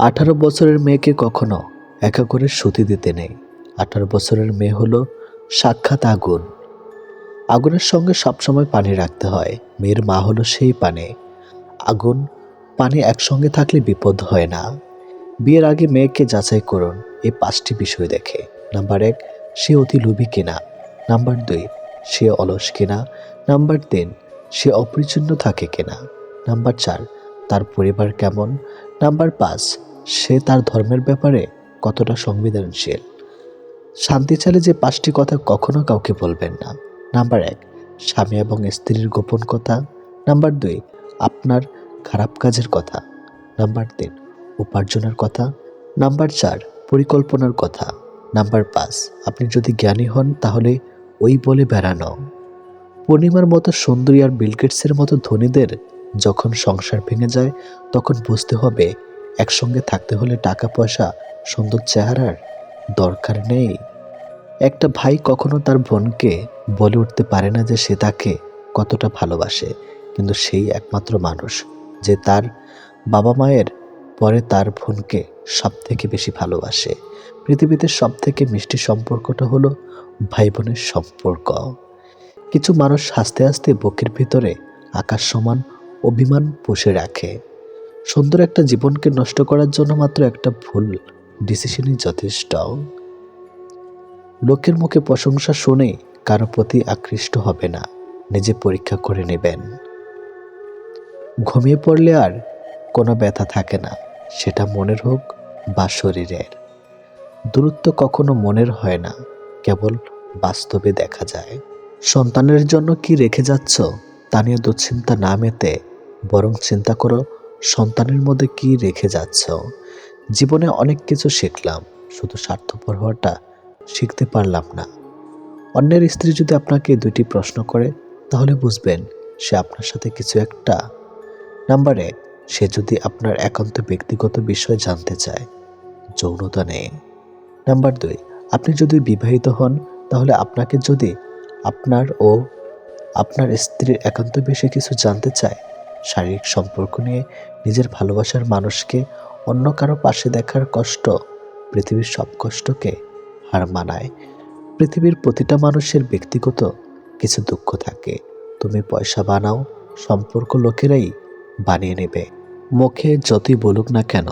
18 বছরের মেয়েকে কখনো একা করে শুতে দিতে নেই। 18 বছরের মেয়ে হলো সাক্ষাৎ আগুন। আগুনের সঙ্গে সবসময় পানি রাখতে হয়। মেয়ের মা হলো সেই পানি। আগুন পানি একসঙ্গে থাকলে বিপদ হয় না। বিয়ের আগে মেয়েকে যাচাই করুন এই 5টি বিষয় দেখে। নাম্বার 1, সে অতি লোভী কিনা। নাম্বার 2, সে অলস কিনা। নাম্বার 3, সে অপরিচ্ছন্ন থাকে কিনা। নাম্বার 4, তার পরিবার কেমন। নাম্বার 5, সে তার ধর্মের ব্যাপারে কতটা সংবেদনশীল। শান্তি চাইলে যে 5টি কথা কখনো কাউকে বলবেন না। নাম্বার 1, স্বামী এবং স্ত্রীর গোপন কথা। নাম্বার 2, আপনার খারাপ কাজের কথা। নাম্বার 3, উপার্জনের কথা। নাম্বার 4, পরিকল্পনার কথা। নাম্বার 5, আপনি যদি জ্ঞানী হন তাহলে ওই বলে বেড়ানো। পূর্ণিমার মতো সুন্দরী আর বিল গেটসের মতো ধনীদের যখন সংসার ভেঙে যায় তখন বুঝতে হবে একসঙ্গে থাকতে হলে টাকা পয়সা সুন্দর চেহারার দরকার নেই। একটা ভাই কখনো তার বোনকে বলে উঠতে পারে না যে সে তাকে কতটা ভালোবাসে, কিন্তু সেই একমাত্র মানুষ যে তার বাবা মায়ের পরে তার বোনকে সব থেকে বেশি ভালোবাসে। পৃথিবীতে সব থেকে মিষ্টি সম্পর্কটা হলো ভাই বোনের সম্পর্ক। কিছু মানুষ হাসতে হাসতে বুকের ভিতরে আকাশ সমান অভিমান পুষে রাখে। সুন্দর একটা জীবনকে নষ্ট করার জন্য মাত্র একটা ভুল ডিসিশনই যথেষ্ট। লোকের মুখে প্রশংসা শুনে কারো প্রতি আকৃষ্ট হবে না, নিজে পরীক্ষা করে নেবেন। ঘুমিয়ে পড়লে আর কোনো ব্যথা থাকে না, সেটা মনের হোক বা শরীরের। দূরত্ব কখনো মনের হয় না, কেবল বাস্তবে দেখা যায়। সন্তানের জন্য কি রেখে যাচ্ছ তা নিয়ে দুশ্চিন্তা না মেতে বরং চিন্তা করো সন্তানের মধ্যে কি রেখে যাচ্ছ। জীবনে অনেক কিছু শিখলাম, শুধু স্বার্থপর হওয়াটা শিখতে পারলাম না। অন্যের স্ত্রী যদি আপনাকে 2টি প্রশ্ন করে তাহলে বুঝবেন সে আপনার সাথে কিছু একটা। নাম্বার 1, সে যদি আপনার একান্ত ব্যক্তিগত বিষয় জানতে চায়, যৌনতা নেই। নাম্বার 2, আপনি যদি বিবাহিত হন তাহলে আপনাকে যদি আপনার ও আপনার স্ত্রীর একান্ত বিষয়ে কিছু জানতে চায়, শারীরিক সম্পর্ক নিয়ে। নিজের ভালোবাসার মানুষকে অন্য কারো পাশে দেখার কষ্ট পৃথিবীর সব কষ্টকে হার মানায়। পৃথিবীর প্রতিটা মানুষের ব্যক্তিগত কিছু দুঃখ থাকে। তুমি পয়সা বানাও, সম্পর্ক লোকেরাই বানিয়ে নেবে। মুখে যতই বলুক না কেন,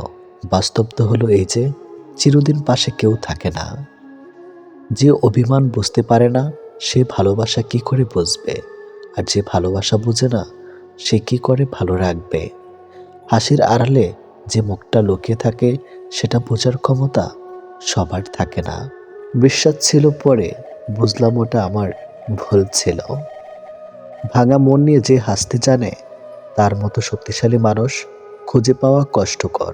বাস্তব তো হলো এই যে চিরদিন পাশে কেউ থাকে না। যে অভিমান বুঝতে পারে না সে ভালোবাসা কি করে বুঝবে, আর যে ভালোবাসা বুঝে না সে কি করে ভালো রাখবে। হাসির আড়ালে যে মুখটা লুকিয়ে থাকে সেটা বোঝার ক্ষমতা সবার থাকে না। বিশ্বাস ছিল, পরে বুঝলাম ওটা আমার ভুল ছিল। ভাঙা মন নিয়ে যে হাসতে জানে তার মতো শক্তিশালী মানুষ খুঁজে পাওয়া কষ্টকর।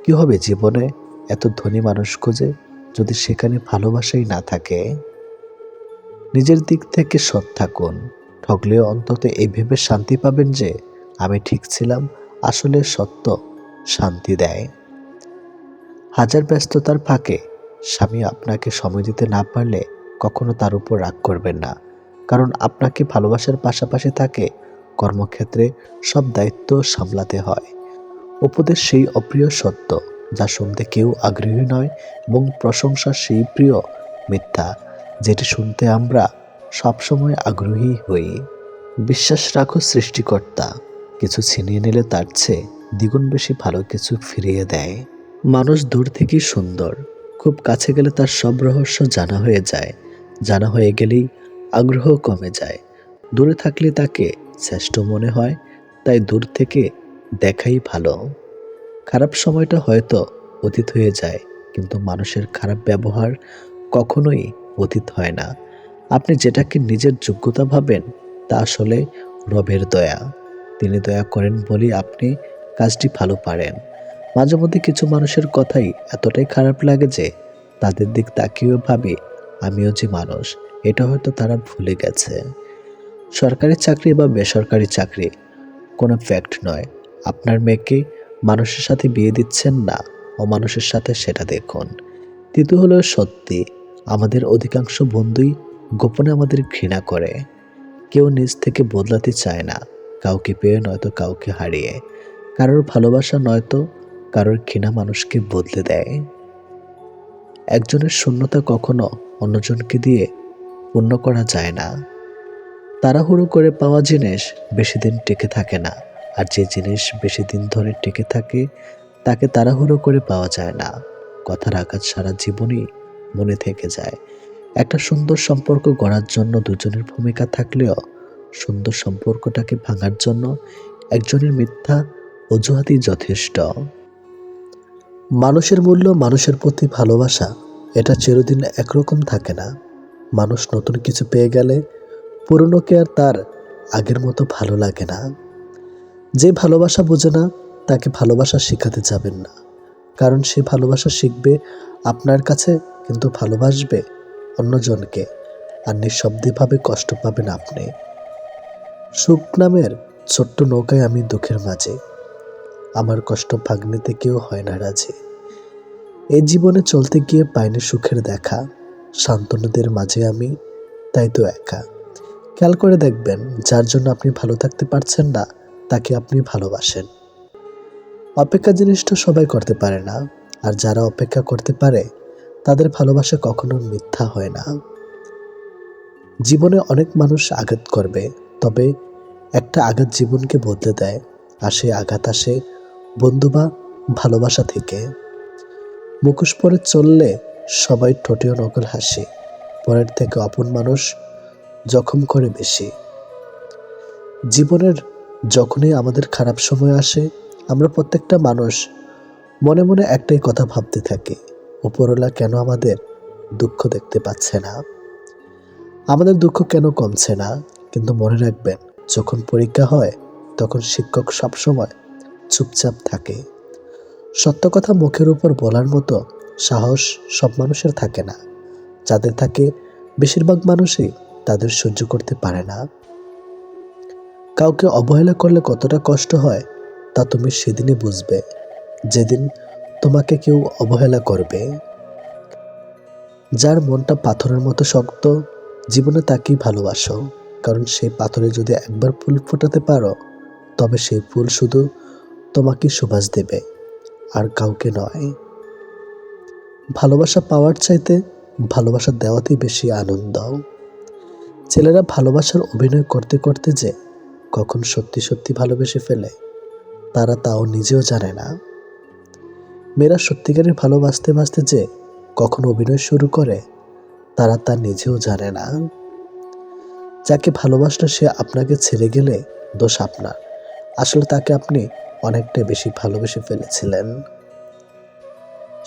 কি হবে জীবনে এত ধনী মানুষ খুঁজে যদি সেখানে ভালোবাসাই না থাকে। নিজের দিক থেকে সৎ থাকুন, ঠকলেও অন্তত এই ভেবে শান্তি পাবেন যে আমি ঠিক ছিলাম। আসলে সত্য শান্তি দেয়। হাজার ব্যস্ততার ফাঁকে স্বামী আপনাকে সময় দিতে না পারলে কখনো তার উপর রাগ করবেন না, কারণ আপনাকে ভালোবাসার পাশাপাশি তাকে কর্মক্ষেত্রে সব দায়িত্ব সামলাতে হয়। উপদেশ সেই অপ্রিয় সত্য যা শুনতে কেউ আগ্রহী নয়, এবং প্রশংসা সেই প্রিয় মিথ্যা যেটি শুনতে আমরা সবসময় আগ্রহী হই। বিশ্বাস রাখো সৃষ্টিকর্তা কিছু ছিনিয়ে নিলে তার চেয়ে দ্বিগুণ বেশি ভালো কিছু ফিরিয়ে দেয়। মানুষ দূর থেকেই সুন্দর, খুব কাছে গেলে তার সব রহস্য জানা হয়ে যায়। জানা হয়ে গেলেই আগ্রহ কমে যায়। দূরে থাকলে তাকে শ্রেষ্ঠ মনে হয়, তাই দূর থেকে দেখাই ভালো। খারাপ সময়টা হয়তো অতীত হয়ে যায়, কিন্তু মানুষের খারাপ ব্যবহার কখনোই অতীত হয় না। আপনি যেটাকে নিজের যোগ্যতা ভাবেন তা আসলে রবের দয়া। তিনি দয়া করেন বলেই আপনি কাজটি ভালো পারেন। মাঝে মধ্যে কিছু মানুষের কথাই এতটাই খারাপ লাগে যে তাদের দিক তাকিয়েও ভাবি আমিও যে মানুষ, এটা হয়তো তারা ভুলে গেছে। সরকারি চাকরি বা বেসরকারি চাকরি কোনো ফ্যাক্ট নয়। আপনার মেয়েকে মানুষের সাথে বিয়ে দিচ্ছেন না অমানুষের সাথে, সেটা দেখুন। তৃতীয় হলো সত্যি, আমাদের অধিকাংশ বন্ধুই গোপনে আমাদের ঘৃণা করে। কেউ নিজ থেকে বদলাতে চায় না, কাউকে পেয়ে নয়তো কাউকে হারিয়ে। কারোর ভালোবাসা নয়তো কারোর ঘৃণা মানুষকে বদলে দেয়। একজনের শূন্যতা কখনো অন্যজনকে দিয়ে পূর্ণ করা যায় না। তাড়াহুড়ো করে পাওয়া জিনিস বেশি দিন টিকে থাকে না, আর যে জিনিস বেশি দিন ধরে টিকে থাকে তাকে তাড়াহুড়ো করে পাওয়া যায় না। কথার আঘাত সারা জীবনই মনে থেকে যায়। একটা সুন্দর সম্পর্ক গড়ার জন্য দুজনের ভূমিকা থাকলেও সুন্দর সম্পর্কটাকে ভাঙার জন্য একজনের মিথ্যা অজুহাতই যথেষ্ট। মানুষের মূল্য, মানুষের প্রতি ভালোবাসা, এটা চিরদিন একরকম থাকে না। মানুষ নতুন কিছু পেয়ে গেলে পুরনোকে আর তার আগের মতো ভালো লাগে না। যে ভালোবাসা বোঝে না তাকে ভালোবাসা শেখাতে যাবেন না, কারণ সে ভালোবাসা শিখবে আপনার কাছে, কিন্তু ভালোবাসবে অন্যজনকে, আর নিঃশব্দভাবে কষ্ট পাবেন আপনি। সুখ নামের ছোট্ট নৌকায় আমি দুঃখের মাঝে, আমার কষ্ট ভাগ্নিতে কেউ হয় না রাজি। এই জীবনে চলতে গিয়ে পাইনি সুখের দেখা, শান্তনুদের মাঝে আমি তাই তো একা। খেয়াল করে দেখবেন, যার জন্য আপনি ভালো থাকতে পারছেন না তাকে আপনি ভালোবাসেন। অপেক্ষা জিনিসটা সবাই করতে পারে না, আর যারা অপেক্ষা করতে পারে তাদের ভালোবাসা কখনো মিথ্যা হয় না। জীবনে অনেক মানুষ আঘাত করবে, তবে একটা আঘাত জীবনকে বদলে দেয়, আর সেই আঘাত আসে বন্ধু বা ভালোবাসা থেকে। মুখোশ পরে চললে সবাই ঠোঁটেও নকল হাসে, পরের থেকে আপন মানুষ জখম করে বেশি। জীবনের যখনই আমাদের খারাপ সময় আসে, আমরা প্রত্যেকটা মানুষ মনে মনে একটাই কথা ভাবতে থাকি, উপরওয়ালা কেন আমাদের দুঃখ দেখতে পাচ্ছে না, আমাদের দুঃখ কেন কমছে না। কিন্তু মনে রাখবেন, যখন পরীক্ষা হয় তখন শিক্ষক সবসময় চুপচাপ থাকে। সত্য কথা মুখের উপর বলার মতো সাহস সব মানুষের থাকে না, যাদের থাকে বেশিরভাগ মানুষই তাদের সহ্য করতে পারে না। কাউকে অবহেলা করলে কতটা কষ্ট হয় তা তুমি সেদিনই বুঝবে, যেদিন তোমাকে কেউ অবহেলা করবে। যার মনটা পাথরের মতো শক্ত, জীবনে তাকেই ভালোবাসো, কারণ সেই পাথরে যদি একবার ফুল ফোটাতে পারো, তবে সেই ফুল শুধু তোমাকে সুবাস দেবে, আর কাউকে নয়। ভালোবাসা পাওয়ার চাইতে ভালোবাসা দেওয়াতেই বেশি আনন্দ। ছেলেরা ভালোবাসার অভিনয় করতে করতে যে কখন সত্যি সত্যি ভালোবেসে ফেলে তারা তাও নিজেও জানে না। মেয়েরা সত্যিকারের ভালোবাসতে বাসতে যে কখন অভিনয় শুরু করে তারা তা নিজেও জানে না। যাকে ভালোবাসলে সে আপনাকে ছেড়ে গেলে দোষ আপনার, আসলে তাকে আপনি অনেকটাই বেশি ভালোবেসে ফেলেছিলেন।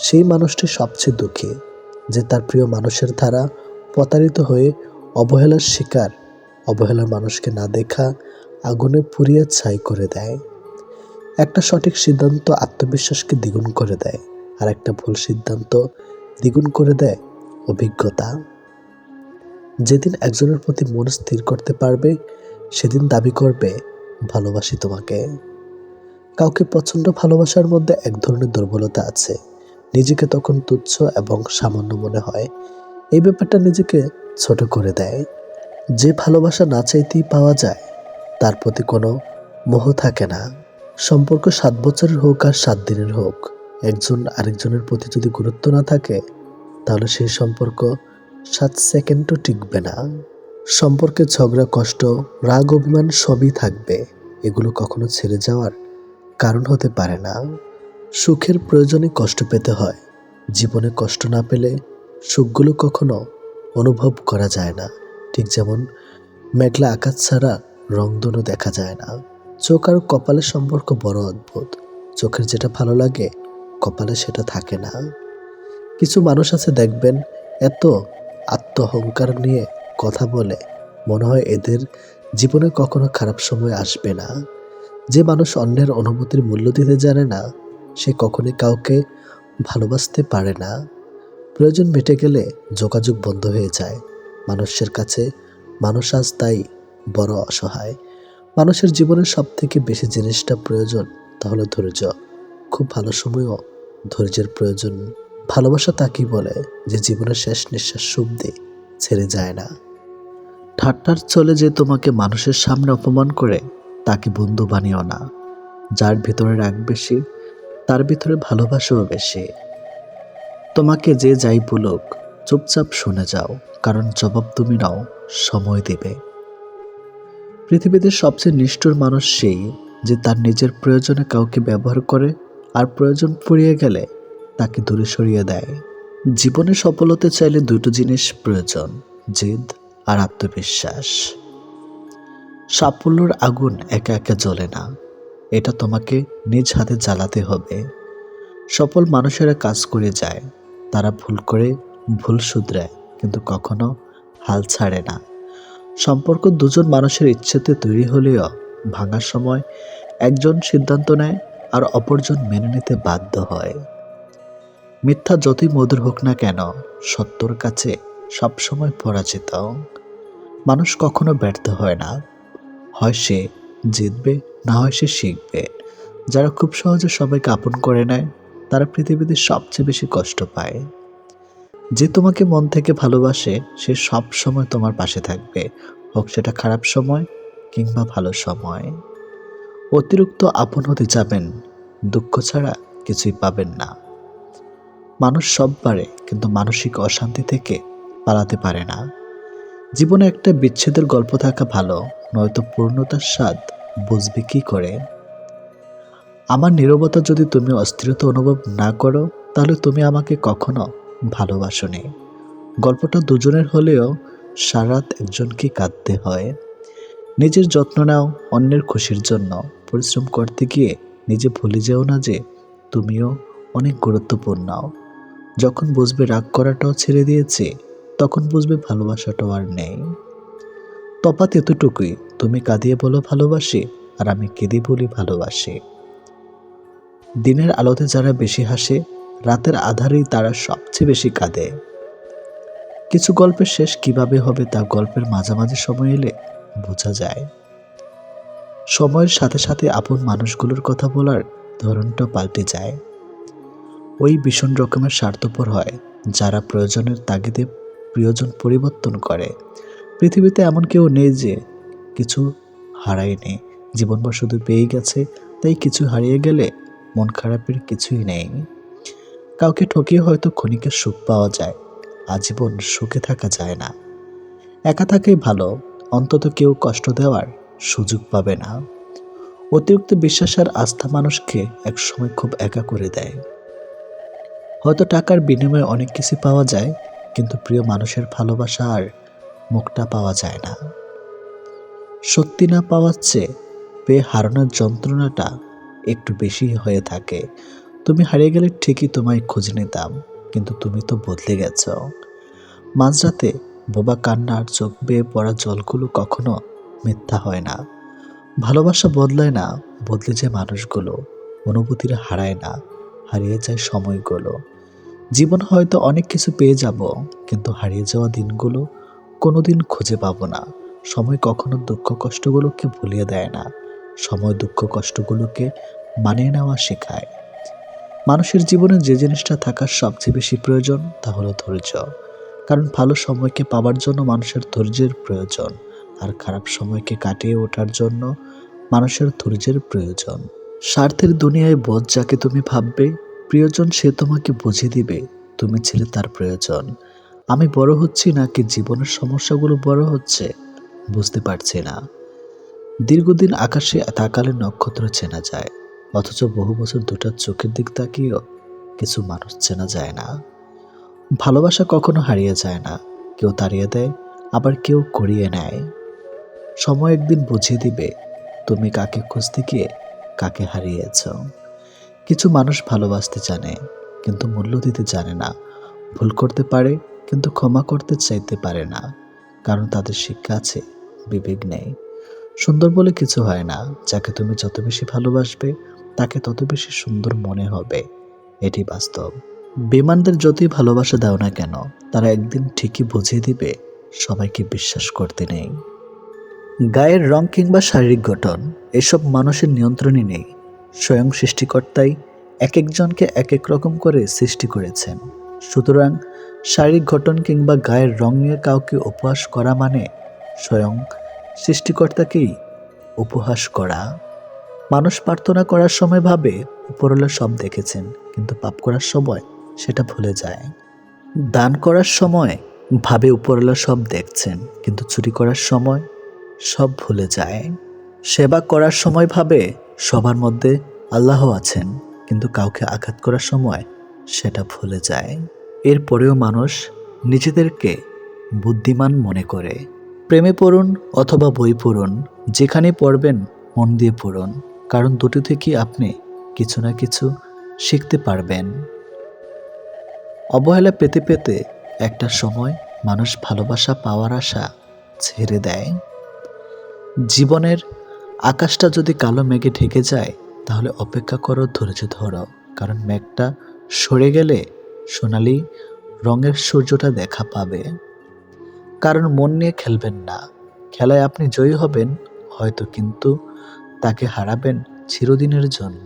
সেই মানুষটি সবচেয়ে দুঃখী, যে তার প্রিয় মানুষের দ্বারা প্রতারিত হয়ে অবহেলার শিকার। অবহেলার মানুষকে না দেখা আগুনে পুড়িয়ে ছাই করে দেয়। একটা সঠিক সিদ্ধান্ত আত্মবিশ্বাসকে দ্বিগুণ করে দেয়, আর একটা ভুল সিদ্ধান্ত দ্বিগুণ করে দেয় অভিজ্ঞতা। যেদিন একজনের প্রতি মন স্থির করতে পারবে, সেদিন দাবি করবে ভালোবাসি তোমাকে। কাউকে প্রচণ্ড ভালোবাসার মধ্যে এক ধরনের দুর্বলতা আছে, নিজেকে তখন তুচ্ছ এবং সামান্য মনে হয়। এই ব্যাপারটা নিজেকে ছোট করে দেয়। যে ভালোবাসা না চাইতেই পাওয়া যায়, তার প্রতি কোনো মোহ থাকে না। সম্পর্ক 7 বছরের হোক আর 7 দিনের হোক, একজন আরেকজনের প্রতি যদি গুরুত্ব না থাকে, তাহলে সেই সম্পর্ক 7 সেকেন্ডও টিকবে না। সম্পর্কে ঝগড়া, কষ্ট, রাগ, অভিমান সবই থাকবে, এগুলো কখনো ছেড়ে যাওয়ার কারণ হতে পারে না। সুখের প্রয়োজনে কষ্ট পেতে হয়, জীবনে কষ্ট না পেলে সুখগুলো কখনো অনুভব করা যায় না। ঠিক যেমন মেঘলা আকাশ ছাড়া রংধনু দেখা যায় না। চোখ আর কপালের সম্পর্ক বড় অদ্ভুত। চোখের যেটা ভালো লাগে কপালে সেটা থাকে না। কিছু মানুষ আছে দেখবেন, এত আত্ম অহংকার নিয়ে কথা বলে, মনে হয় এদের জীবনে কখনো খারাপ সময় আসবে না। যে মানুষ অন্যের অনুভূতির মূল্য দিতে জানে না, সে কখনোই কাউকে ভালোবাসতে পারে না। প্রয়োজন মিটে গেলে যোগাযোগ বন্ধ হয়ে যায়। মানুষের কাছে মানুষ আজ তাই বড় অসহায়। মানুষের জীবনের সব থেকে বেশি জিনিসটা প্রয়োজন, তাহলে ধৈর্য। খুব ভালো সময়ও ধৈর্যের প্রয়োজন। ভালোবাসা তাকেই বলে যে জীবনের শেষ নিঃশ্বাস অবধি ছেড়ে যায় না। ঠাট্টার চলে যে তোমাকে মানুষের সামনে অপমান করে, তাকে বন্ধু বানিও না। যার ভিতরে রাগ বেশি তার ভিতরে ভালোবাসাও বেশি। তোমাকে যে যাই বলুক চুপচাপ শুনে যাও, কারণ জবাব তুমি নাও, সময় দিবে। পৃথিবীতে সবচেয়ে নিষ্ঠুর মানুষ সেই যে তার নিজের প্রয়োজনে কাউকে ব্যবহার করে আর প্রয়োজন ফুরিয়ে গেলে তাকে দূরে সরিয়ে দেয়। জীবনে সফল হতে চাইলে দুটো জিনিস প্রয়োজন, জেদ আর আত্মবিশ্বাস। সাফল্যের আগুন একা একা জ্বলে না, এটা তোমাকে নিজ হাতে জ্বালাতে হবে। সফল মানুষেরা কাজ করে যায়, তারা ভুল করে ভুল শুধরায়, কিন্তু কখনো হাল ছাড়ে না। সম্পর্ক দুজন মানুষের ইচ্ছেতে তৈরি হলেও ভাঙার সময় একজন সিদ্ধান্ত নেয় আর অপরজন মেনে নিতে বাধ্য হয়। মিথ্যা যতই মধুর হোক না কেন, সত্যর কাছে সবসময় পরাজিত। মানুষ কখনো ব্যর্থ হয় না, হয় সে জিতবে, না হয় সে শিখবে। যারা খুব সহজে সবাইকে আপন করে নেয় তারা পৃথিবীতে সবচেয়ে বেশি কষ্ট পায়। যে তোমাকে মন থেকে ভালোবাসে সে সব সময় তোমার পাশে থাকবে, হোক সেটা খারাপ সময় কিংবা ভালো সময়। অতিরিক্ত আপন হতে যাবেন, দুঃখ ছাড়া কিছুই পাবেন না। মানুষ সব পারে, কিন্তু মানসিক অশান্তি থেকে পালাতে পারে না। জীবনে একটা বিচ্ছেদের গল্প থাকা ভালো, নয়তো পূর্ণতার স্বাদ বুঝবে কি করে। আমার নীরবতা যদি তুমি অস্থিরতা অনুভব না করো, তাহলে তুমি আমাকে কখনো ভালোবাসোনি। গল্পটা দুজনের হলেও সারাত একজনকে কাঁদতে হয়। নিজের যত্ন নাও অন্যের খুশির জন্য। পরিশ্রম করতে গিয়ে নিজে ভুলে যেও না যে তুমিও অনেক গুরুত্বপূর্ণ। যখন বুঝবে রাগ করাটাও ছেড়ে দিয়েছে, তখন বুঝবে ভালোবাসাটাও আর নেই। তফাৎ এতটুকুই, তুমি কাঁদিয়ে বলো ভালোবাসি, আর আমি কেঁদে বলি ভালোবাসি। দিনের আলোতে যারা বেশি হাসে, রাতের আধারেই তারা সবচেয়ে বেশি কাঁদে। কিছু গল্পের শেষ কিভাবে হবে তা গল্পের মাঝামাঝি সময় এলে বোঝা যায়। সময়ের সাথে সাথে আপন মানুষগুলোর কথা বলার ধরনটা পাল্টে যায়। ওই ভীষণ রকমের স্বার্থপর হয় যারা প্রয়োজনের তাগিদে প্রিয়জন পরিবর্তন করে। পৃথিবীতে এমন কেউ নেই যে কিছু হারায়নি, জীবনভর শুধু পেয়েই গেছে। তাই কিছু হারিয়ে গেলে মন খারাপের কিছুই নেই। কাউকে ঠকিয়ে হয়তো ক্ষণিকের সুখ পাওয়া যায়, আজীবন সুখে থাকা যায় না। একা থাকাই ভালো, অন্তত কেউ কষ্ট দেওয়ার সুযোগ পাবে না। অতিরিক্ত বিশ্বাস আর আস্থা মানুষকে একসময় খুব একা করে দেয়। হয়তো টাকার বিনিময়ে অনেক কিছু পাওয়া যায়, কিন্তু প্রিয় মানুষের ভালোবাসা আর মুখটা পাওয়া যায় না। সত্যি না পাওয়ার চেয়ে পেয়ে হারানোর যন্ত্রণাটা একটু বেশি হয়ে থাকে। তুমি হারিয়ে গেলে ঠিকই তোমায় খুঁজে নিতাম, কিন্তু তুমি তো বদলে গেছ। মাঝরাতে বোবা কান্না আর চোখ বেয়ে পড়া জলগুলো কখনো মিথ্যা হয় না। ভালোবাসা বদলায় না, বদলে যায় মানুষগুলো। অনুভূতিরা হারায় না, হারিয়ে যায় সময়গুলো। জীবন হয়তো অনেক কিছু পেয়ে যাব, কিন্তু হারিয়ে যাওয়া দিনগুলো কোনোদিন খুঁজে পাবো না। সময় কখনো দুঃখ কষ্টগুলোকে ভুলিয়ে দেয় না, সময় দুঃখ কষ্টগুলোকে মানিয়ে নেওয়া শেখায়। মানুষের জীবনে যে জিনিসটা থাকার সবচেয়ে বেশি প্রয়োজন তা হলো ধৈর্য। কারণ ভালো সময়কে পাওয়ার জন্য মানুষের ধৈর্যের প্রয়োজন, আর খারাপ সময়কে কাটিয়ে ওঠার জন্য মানুষের ধৈর্যের প্রয়োজন। স্বার্থের দুনিয়ায় বোধ যাকে তুমি ভাববে প্রিয়জন, সে তোমাকে বুঝিয়ে দিবে তুমি ছিলে তার প্রয়োজন। আমি বড় হচ্ছি নাকি জীবনের সমস্যাগুলো বড় হচ্ছে বুঝতে পারছি না। দীর্ঘদিন আকাশে তাকালে নক্ষত্র চেনা যায়, অথচ বহু বছর দুটার চোখের দিক তাকিয়েও কিছু মানুষ চেনা যায় না। ভালোবাসা কখনো হারিয়ে যায় না, কেউ তাড়িয়ে দেয়, আবার কেউ করিয়ে নেয়। সময় একদিন বুঝিয়ে দিবে তুমি কাকে খুঁজতে গিয়ে কাকে হারিয়েছ। কিছু মানুষ ভালোবাসতে জানে, কিন্তু মূল্য দিতে জানে না। ভুল করতে পারে, কিন্তু ক্ষমা করতে চাইতে পারে না, কারণ তাদের শিক্ষা আছে, বিবেক নেই। সুন্দর বলে কিছু হয় না, যাকে তুমি যত বেশি ভালোবাসবে তাকে তত বেশি সুন্দর মনে হবে, এটি বাস্তব। বেঈমানদের যতই ভালোবাসা দাও না কেন, তারা একদিন ঠিকই বুঝিয়ে দিবে সবাইকে বিশ্বাস করতে নেই। গায়ের রং কিংবা শারীরিক গঠন এসব মানুষের নিয়ন্ত্রণে নেই। স্বয়ং সৃষ্টিকর্তাই এক একজনকে এক এক রকম করে সৃষ্টি করেছেন। সুতরাং শারীরিক গঠন কিংবা গায়ের রং নিয়ে কাউকে উপহাস করা মানে স্বয়ং সৃষ্টিকর্তাকেই উপহাস করা। মানুষ প্রার্থনা করার সময় ভাবে উপরওয়ালা সব দেখেছেন, কিন্তু পাপ করার সময় সেটা ভুলে যায়। দান করার সময় ভাবে উপরওয়ালা সব দেখছেন, কিন্তু চুরি করার সময় সব ভুলে যায়। সেবা করার সময় ভাবে সবার মধ্যে আল্লাহ আছেন, কিন্তু কাউকে আঘাত করার সময় সেটা ভুলে যায়। এরপরেও মানুষ নিজেদেরকে বুদ্ধিমান মনে করে। প্রেমে পড়ুন অথবা বই পড়ুন, যেখানে পড়বেন মন দিয়ে পড়ুন, কারণ দুটো থেকে আপনি কিছু না কিছু শিখতে পারবেন। অবহেলা পেতে পেতে একটা সময় মানুষ ভালোবাসা পাওয়ার আশা ছেড়ে দেয়। জীবনের আকাশটা যদি কালো মেঘে ঢেকে যায়, তাহলে অপেক্ষা করো, ধৈর্য ধরো, কারণ মেঘটা সরে গেলে সোনালি রঙের সূর্যটা দেখা পাবে। কারণ মন নিয়ে খেলবেন না, খেলায় আপনি জয়ী হবেন হয়তো, কিন্তু তাকে হারাবেন চিরদিনের জন্য।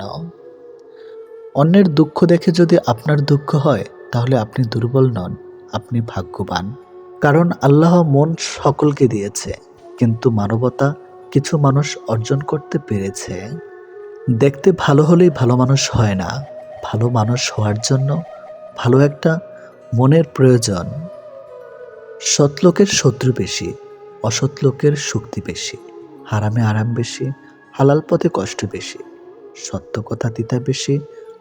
অন্যের দুঃখ দেখে যদি আপনার দুঃখ হয়, তাহলে আপনি দুর্বল নন, আপনি ভাগ্যবান। কারণ আল্লাহ মন সকলকে দিয়েছে, কিন্তু মানবতা কিছু মানুষ অর্জন করতে পেরেছে। দেখতে ভালো হলেই ভালো মানুষ হয় না, ভালো মানুষ হওয়ার জন্য ভালো একটা মনের প্রয়োজন। সৎ লোকের শত্রু বেশি, অসৎ লোকের শক্তি বেশি। হারামে আরাম বেশি, হালাল পথে কষ্ট বেশি। সত্য কথা তিতা বেশি,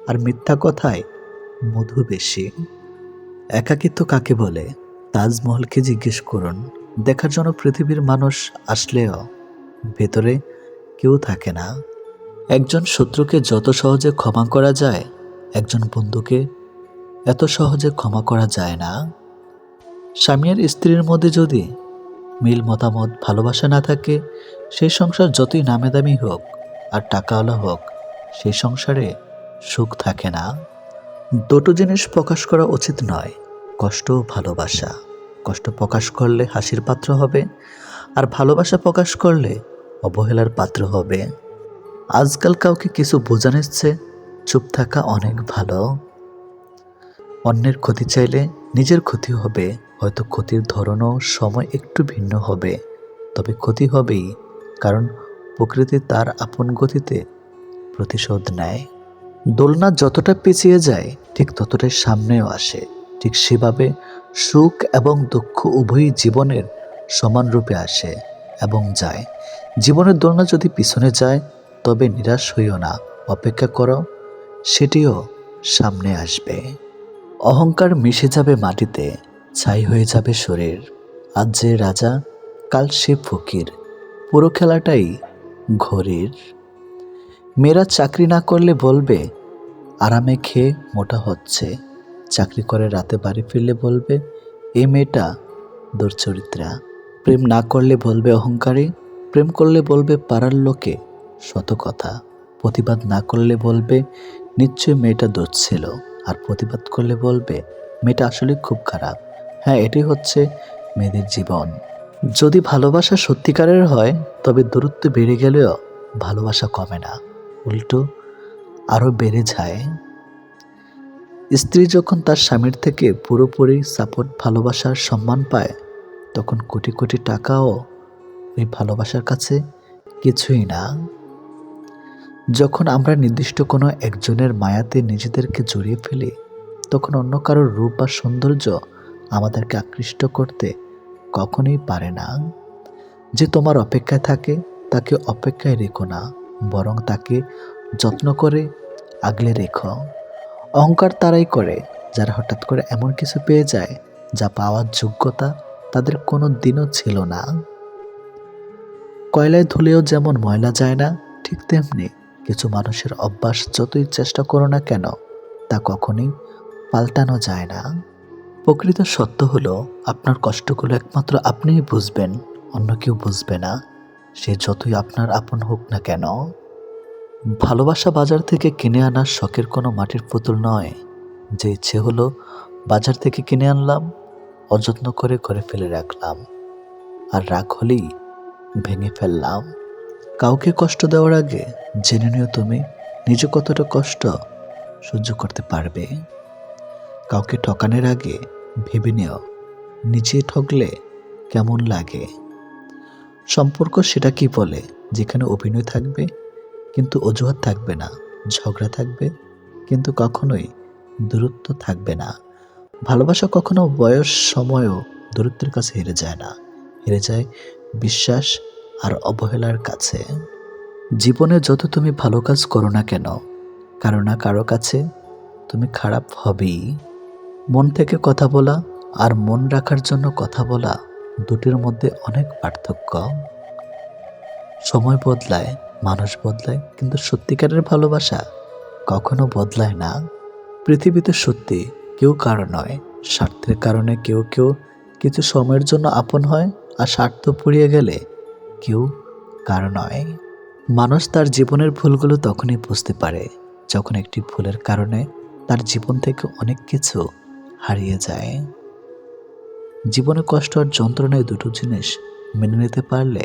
আর মিথ্যা কথায় মধু বেশি। একাকিত্ব কাকে বলে? তাজমহলকে জিজ্ঞেস করুন। দেখার জন্য পৃথিবীর মানুষ আসলেও ভেতরে কেউ থাকে না। একজন শত্রুকে যত সহজে ক্ষমা করা যায়, একজন বন্ধুকে এত সহজে ক্ষমা করা যায় না। স্বামী আর স্ত্রীর মধ্যে যদি মিল, মতামত, ভালোবাসা না থাকে, সেই সংসার যতই নামে দামি হোক আর টাকাওয়ালা হোক, সেই সংসারে সুখ থাকে না। দুটো জিনিস প্রকাশ করা উচিত নয়, কষ্ট ও ভালোবাসা। কষ্ট প্রকাশ করলে হাসির পাত্র হবে, আর ভালোবাসা প্রকাশ করলে অবহেলার পাত্র হবে। আজকাল কাউকে কিছু বোঝানোর চেয়ে চুপ থাকা অনেক ভালো। অন্যের ক্ষতি চাইলে নিজের ক্ষতি হবে, হয়তো ক্ষতির ধরনও সময় একটু ভিন্ন হবে, তবে ক্ষতি হবেই, কারণ প্রকৃতি তার আপন গতিতে প্রতিশোধ নেয়। দোলনা যতটা পেঁচিয়ে যায় ঠিক ততটাই সামনেও আসে, ঠিক সেভাবে সুখ এবং দুঃখ উভয়ই জীবনের সমান রূপে আসে এবং যায়। জীবনের দোলনা যদি পিছনে যায়, তবে নিরাশ হইও না, অপেক্ষা করো, সেটিও সামনে আসবে। অহংকার মিশে যাবে মাটিতে, ছাই হয়ে যাবে শরীর। আজ যে রাজা, কাল সে ফকির, পুরো খেলাটাই ঘড়ির। মেয়েরা চাকরি না করলে বলবে আরামে খেয়ে মোটা হচ্ছে, চাকরি করে রাতে বাড়ি ফিরলে বলবে এই মেয়েটা দুর্চরিত্রা। প্রেম না করলে বলবে অহংকারী, প্রেম করলে বলবে পাড়ার লোকে শত কথা। প্রতিবাদ না করলে বলবে নিশ্চয়ই মেয়েটা দোষ ছিল, আর প্রতিবাদ করলে বলবে মেয়েটা আসলে খুব খারাপ। হ্যাঁ, এটি হচ্ছে মেয়েদের জীবন। যদি ভালোবাসা সত্যিকারের হয়, তবে দূরত্ব বেড়ে গেলেও ভালোবাসা কমে না, উল্টো আরও বেড়ে যায়। স্ত্রী যখন তার স্বামীর থেকে পুরোপুরি সাপোর্ট, ভালোবাসার সম্মান পায়, তখন কোটি কোটি টাকাও ওই ভালোবাসার কাছে কিছুই না। যখন আমরা নির্দিষ্ট কোনো একজনের মায়াতে নিজেদেরকে জড়িয়ে ফেলি, তখন অন্য কারোর রূপ বা সৌন্দর্য আমাদেরকে আকৃষ্ট করতে কখনোই পারে না। যে তোমার অপেক্ষায় থাকে, তাকে অপেক্ষায় রেখো না, বরং তাকে যত্ন করে আগলে রেখো। অহংকার তারাই করে যারা হঠাৎ করে এমন কিছু পেয়ে যায় যা পাওয়ার যোগ্যতা তাদের কোনো দিনও ছিল না। কয়লায় ধুলেও যেমন ময়লা যায় না, ঠিক তেমনি কিছু মানুষের অভ্যাস যতই চেষ্টা করো না কেন, তা কখনোই পাল্টানো যায় না। প্রকৃত সত্য হলো, আপনার কষ্টগুলো একমাত্র আপনিই বুঝবেন, অন্য কেউ বুঝবে না, সে যতই আপনার আপন হোক না কেন। ভালোবাসা বাজার থেকে কিনে আনার শখের কোনো মাটির পুতুল নয়, যে ইচ্ছে হলো বাজার থেকে কিনে আনলাম, অযত্ন করে ঘরে ফেলে রাখলাম, আর রাগ হলেই ভেঙে ফেললাম। কাউকে কষ্ট দেওয়ার আগে জেনে নিও তুমি নিজে কতটা কষ্ট সহ্য করতে পারবে। কাউকে ঠকানোর আগে ভেবে নিও নিজে ঠকলে কেমন লাগে। সম্পর্ক সেটা কি বলে যেখানে অভিনয় থাকবে কিন্তু অজুহাত থাকবে না, ঝগড়া থাকবে কিন্তু কখনোই দূরত্ব থাকবে না। ভালোবাসা কখনো বয়স সময়ও দূরত্বের কাছে হেরে যায় না, হেরে যায় বিশ্বাস আর অবহেলার কাছে। জীবনে যত তুমি ভালো কাজ করো না কেন, কারো না কারো কাছে তুমি খারাপ হবেই। মন থেকে কথা বলা আর মন রাখার জন্য কথা বলা, দুটির মধ্যে অনেক পার্থক্য। সময় বদলায়, মানুষ বদলায়, কিন্তু সত্যিকারের ভালোবাসা কখনো বদলায় না। পৃথিবীতে সত্যি কেউ কারো নয়, স্বার্থের কারণে কেউ কেউ কিছু সময়ের জন্য আপন হয়, আর স্বার্থ পুড়িয়ে গেলে কেউ কারো নয়। মানুষ তার জীবনের ভুলগুলো তখনই বুঝতে পারে যখন একটি ভুলের কারণে তার জীবন থেকে অনেক কিছু হারিয়ে যায়। জীবনে কষ্ট আর যন্ত্রণায় দুটো জিনিস মেনে নিতে পারলে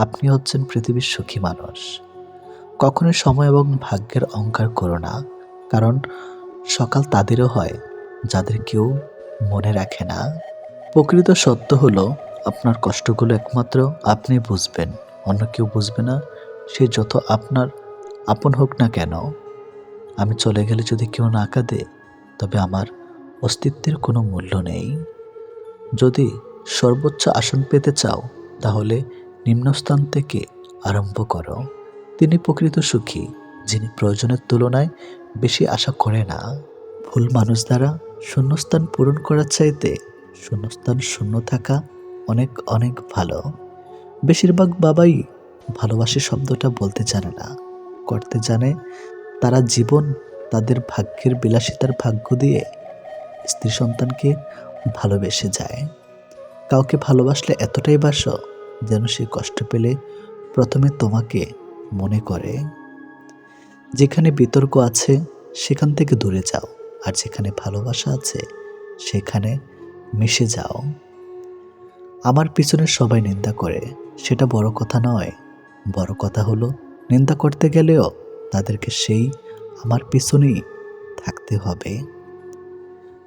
আপনি হচ্ছেন পৃথিবীর সুখী মানুষ। কখনোই সময় এবং ভাগ্যের অহংকার করো না, কারণ সকাল তাদেরও হয় যাদের কেউ মনে রাখে না। প্রকৃত সত্য হলো আপনার কষ্টগুলো একমাত্র আপনি বুঝবেন, অন্য কেউ বুঝবে না, সে যত আপনার আপন হোক না কেন। আমি চলে গেলে যদি কেউ না কাঁদে, তবে আমার অস্তিত্বের কোনো মূল্য নেই। যদি সর্বোচ্চ আসন পেতে চাও, তাহলে নিম্নস্থান থেকে আরম্ভ করো। তিনি প্রকৃত সুখী, যিনি প্রয়োজনের তুলনায় বেশি আশা করে না। ভুল মানুষ দ্বারা শূন্যস্থান পূরণ করার চাইতে শূন্যস্থান শূন্য থাকা অনেক অনেক ভালো। বেশিরভাগ বাবাই ভালোবাসি শব্দটা বলতে জানে না, করতে জানে। তারা জীবন তাদের ভাগ্যের বিলাসিতার ভাগ্য দিয়ে স্ত্রী সন্তানকে ভালোবেসে যায়। কাউকে ভালোবাসলে এতটাই বাসো যেন সে কষ্ট পেলে প্রথমে তোমাকে মনে করে। যেখানে বিতর্ক আছে সেখান থেকে দূরে যাও, আর যেখানে ভালোবাসা আছে সেখানে মিশে যাও। আমার পিছনে সবাই নিন্দা করে, সেটা বড় কথা নয়। বড় কথা হলো নিন্দা করতে গেলেও তাদেরকে সেই আমার পিছনেই থাকতে হবে।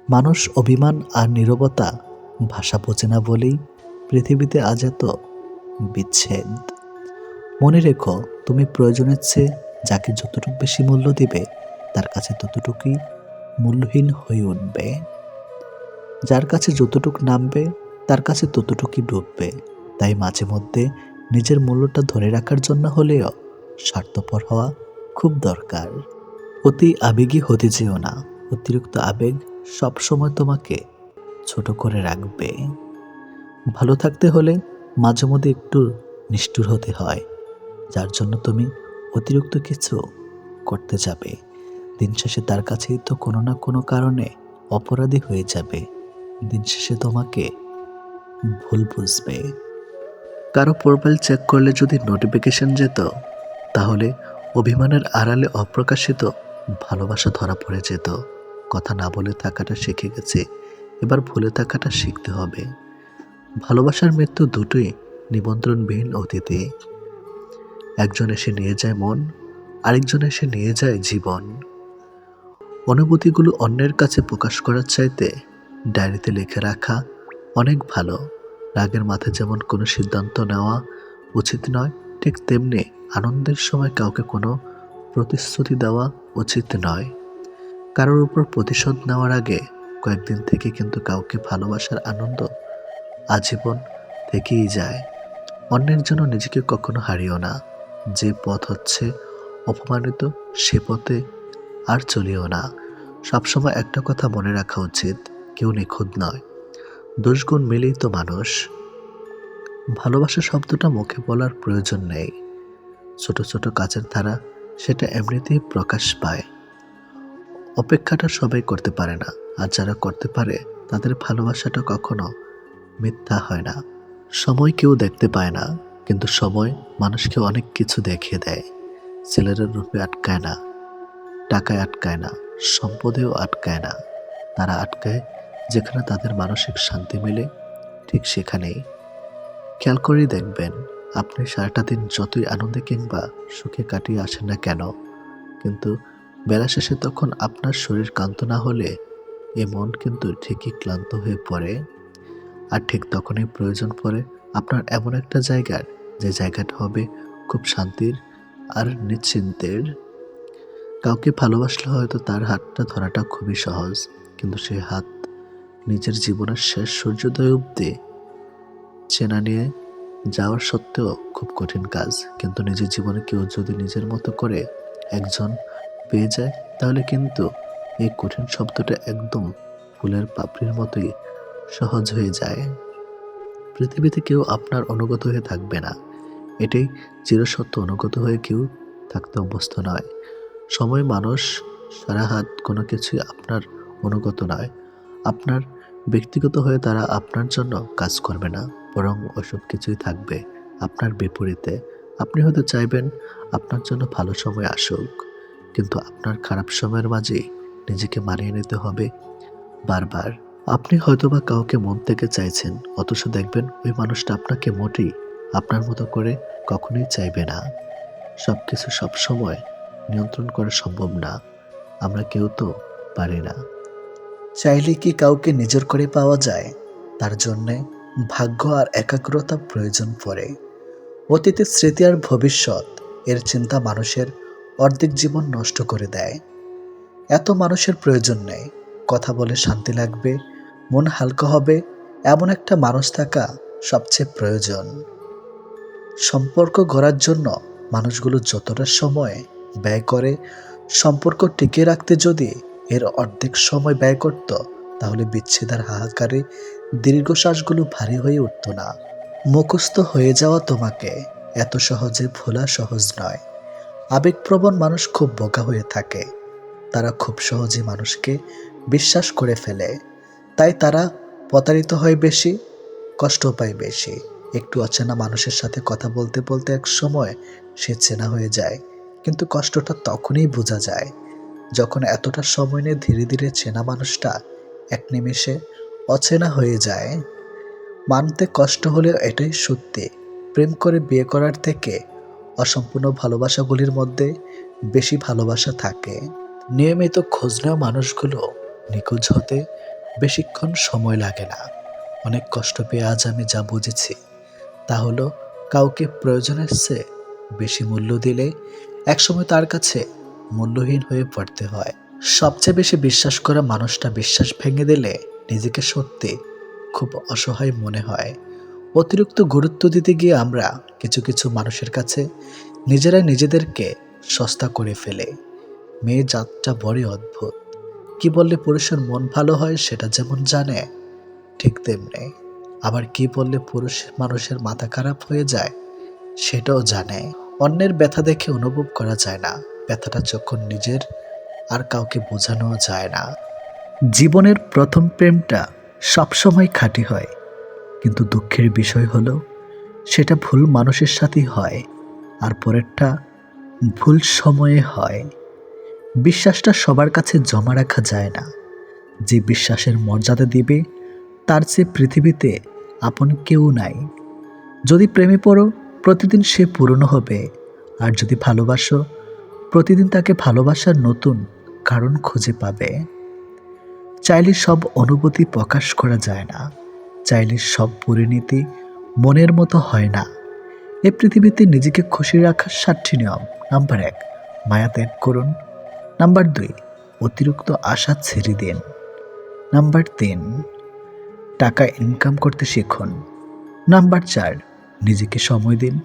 মানুষ অভিমান আর নীরবতা ভাষা বোঝে না বলেই পৃথিবীতে আজ এত বিচ্ছেদ। মনে রেখো, তুমি প্রয়োজনের চেয়ে যাকে যতটুকু বেশি মূল্য দিবে, তার কাছে ততটুকুই মূল্যহীন হয়ে উঠবে। যার কাছে যতটুকু নামবে, তার কাছে ততটুকুই ডুববে। তাই মাঝে মধ্যে নিজের মূল্যটা ধরে রাখার জন্য হলেও স্বার্থপর হওয়া খুব দরকার। অতি আবেগী হতে যেও না, অতিরিক্ত আবেগ সবসময় তোমাকে ছোট করে রাখবে। ভালো থাকতে হলে মাঝে মধ্যে একটু নিষ্ঠুর হতে হয়, যার জন্য তুমি অতিরিক্ত কিছু করতে যাবে। দিন শেষে তার কাছেই তো কোনো না কোনো কারণে অপরাধী হয়ে যাবে। দিন শেষে তোমাকে ভুল বুঝবে। কারো প্রোফাইল চেক করলে যদি নোটিফিকেশন যেত, তাহলে অভিমানের আড়ালে অপ্রকাশিত ভালোবাসা ধরা পড়ে যেত। কথা না বলে থাকাটা শিখে গেছে, এবার ভুলে থাকাটা শিখতে হবে। ভালোবাসার মৃত্যু দুটোই নিমন্ত্রণবিহীন অতিথি। একজন এসে নিয়ে যায় মন, আরেকজন এসে নিয়ে যায় জীবন। অনুভূতিগুলো অন্যের কাছে প্রকাশ করার চাইতে ডায়েরিতে লিখে রাখা অনেক ভালো। রাগের মাথায় যেমন কোনো সিদ্ধান্ত নেওয়া উচিত নয়, ঠিক তেমনি আনন্দের সময় কাউকে কোনো প্রতিশ্রুতি দেওয়া উচিত নয়। কারোর উপর প্রতিশোধ নেওয়ার আগে কয়েকদিন থেকে কিন্তু কাউকে ভালোবাসার আনন্দ আজীবন থেকেই যায়। অন্যের জন্য নিজেকে কখনো হারিও না। যে পথ হচ্ছে অপমানিত, সে পথে আর চলিও না। সবসময় একটা কথা মনে রাখা উচিত, কেউ নিখুঁত নয়, দোষগুণ মিলেই তো মানুষ। ভালোবাসা শব্দটা মুখে বলার প্রয়োজন নেই। ছোট ছোট কাজের ধারা সেটা এমনিতেই প্রকাশ পায়। অপেক্ষাটা সবাই করতে পারে না, আর যারা করতে পারে তাদের ভালোবাসাটা কখনো মিথ্যা হয় না। সময় কেউ দেখতে পায় না, কিন্তু সময় মানুষকে অনেক কিছু দেখিয়ে দেয়। ছেলেরা রূপে আটকায় না, টাকায় আটকায় না, সম্পদেও আটকায় না। তারা আটকায় যেখানে তাদের মানসিক শান্তি মেলে, ঠিক সেখানেই। খেয়াল করেই দেখবেন, আপনি সারাটা দিন যতই আনন্দে কিংবা সুখে কাটিয়ে আসেন না কেন, কিন্তু বেলা শেষে তখন আপনার শরীর ক্লান্ত না হলে এ মন কিন্তু ঠিকই ক্লান্ত হয়ে পড়ে। আর ঠিক তখনই প্রয়োজন পড়ে আপনার এমন একটা জায়গার, যে জায়গাটা হবে খুব শান্তির আর নিশ্চিন্তের। কাউকে ভালোবাসলে হয়তো তার হাতটা ধরাটা খুবই সহজ, কিন্তু সেই হাত নিজের জীবনের শেষ সূর্যোদয় অবধি চেনা নিয়ে যাওয়ার সত্ত্বেও খুব কঠিন কাজ। কিন্তু নিজের জীবনে কেউ যদি নিজের মতো করে একজন পেয়ে যায়, তাহলে কিন্তু এই কঠিন শব্দটা একদম ফুলের পাপড়ির মতোই সহজ হয়ে যায়। পৃথিবীতে কেউ আপনার অনুগত হয়ে থাকবে না, এটাই চিরসত্য। অনুগত হয়ে কেউ থাকতে অভ্যস্ত নয়। সময়, মানুষ, সারা হাত কোনো কিছুই আপনার অনুগত নয়। আপনার ব্যক্তিগত হয়ে তারা আপনার জন্য কাজ করবে না, বরং ওসব কিছুই থাকবে আপনার বিপরীতে। আপনি হয়তো চাইবেন আপনার জন্য ভালো সময় আসুক, কিন্তু আপনার খারাপ সময়ের মাঝে নিজেকে মানিয়ে নিতে হবে বারবার। আপনি হয়তোবা কাউকে মন থেকে চাইছেন, অথচ দেখবেন ওই মানুষটা আপনাকে মোটেই আপনার মতো করে কখনোই চাইবে না। সবকিছু সবসময় নিয়ন্ত্রণ করা সম্ভব না, আমরা কেউ তো পারি না। চাইলে কি কাউকে নিজের করে পাওয়া যায়? তার জন্যে ভাগ্য আর একাগ্রতা প্রয়োজন পড়ে। অতীতের স্মৃতি আর ভবিষ্যৎ এর চিন্তা মানুষের অর্ধেক জীবন নষ্ট করে দেয়। এত মানুষের প্রয়োজন নেই। কথা বলে শান্তি লাগবে, মন হালকা হবে, এমন একটা মানুষ থাকা সবচেয়ে প্রয়োজন। সম্পর্ক গড়ার জন্য মানুষগুলো যতটা সময় ব্যয় করে, সম্পর্ক টিকিয়ে রাখতে যদি এর অর্ধেক সময় ব্যয় করত, তাহলে বিচ্ছেদের হাহাকারে দীর্ঘশ্বাসগুলো ভারী হয়ে উঠত না। মুখস্থ হয়ে যাওয়া তোমাকে এত সহজে ভোলা সহজ নয়। আবেগপ্রবণ মানুষ খুব বোকা হয়ে থাকে। তারা খুব সহজে মানুষকে বিশ্বাস করে ফেলে, তাই তারা প্রতারিত হয় বেশি, কষ্ট পায় বেশি। একটু অচেনা মানুষের সাথে কথা বলতে বলতে এক সময় সে চেনা হয়ে যায়, কিন্তু কষ্টটা তখনই বোঝা যায় যখন এতটা সময় নিয়ে ধীরে ধীরে চেনা মানুষটা এক নিমেষে অচেনা হয়ে যায়। মানতে কষ্ট হলেও এটাই সত্যি, প্রেম করে বিয়ে করার থেকে অসম্পূর্ণ ভালোবাসাগুলির মধ্যে বেশি ভালোবাসা থাকে। নিয়মিত খোঁজ নেওয়া মানুষগুলো নিখোঁজ হতে বেশিক্ষণ সময় লাগে না। অনেক কষ্ট পেয়ে আজ আমি যা বুঝেছি তা হলো, কাউকে প্রয়োজনের চেয়ে বেশি মূল্য দিলে একসময় তার কাছে মূল্যহীন হয়ে পড়তে হয়। সবচেয়ে বেশি বিশ্বাস করা মানুষটা বিশ্বাস ভেঙে দিলে নিজেকে সত্যি খুব অসহায় মনে হয়। অতিরিক্ত গুরুত্ব দিতে গিয়ে আমরা কিছু কিছু মানুষের কাছে নিজেরাই নিজেদেরকে সস্তা করে ফেলে। মেয়ে জাতটা বড়ই অদ্ভুত। কি বললে পুরুষের মন ভালো হয় সেটা যেমন জানে, ঠিক তেমনি আবার কি বললে পুরুষ মানুষের মাথা খারাপ হয়ে যায় সেটাও জানে। অন্যের ব্যথা দেখে অনুভব করা যায় না, ব্যথাটা যখন নিজের আর কাউকে বোঝানো যায় না। জীবনের প্রথম প্রেমটা সবসময় খাঁটি হয়, কিন্তু দুঃখের বিষয় হলো সেটা ভুল মানুষের সাথেই হয়, আর পরেরটা ভুল সময়ে হয়। বিশ্বাসটা সবার কাছে জমা রাখা যায় না। যে বিশ্বাসের মর্যাদা দিবে তার চেয়ে পৃথিবীতে আপন কেউ নাই। যদি প্রেমে পড়ো, প্রতিদিন সে পুরনো হবে, আর যদি ভালোবাসো, প্রতিদিন তাকে ভালোবাসার নতুন কারণ খুঁজে পাবে। চাইলে সব অনুভূতি প্রকাশ করা যায় না, চাইলে সব পরিণতি মনের মতো হয় না। এই পৃথিবীতে নিজেকে খুশি রাখার 7টি নিয়ম। নাম্বার 1, মায়া ত্যাগ করুন। নাম্বার 2, অতিরিক্ত আশা ছেড়ে দিন। নাম্বার 3, টাকা ইনকাম করতে শিখুন। নাম্বার 4, নিজেকে সময় দিন।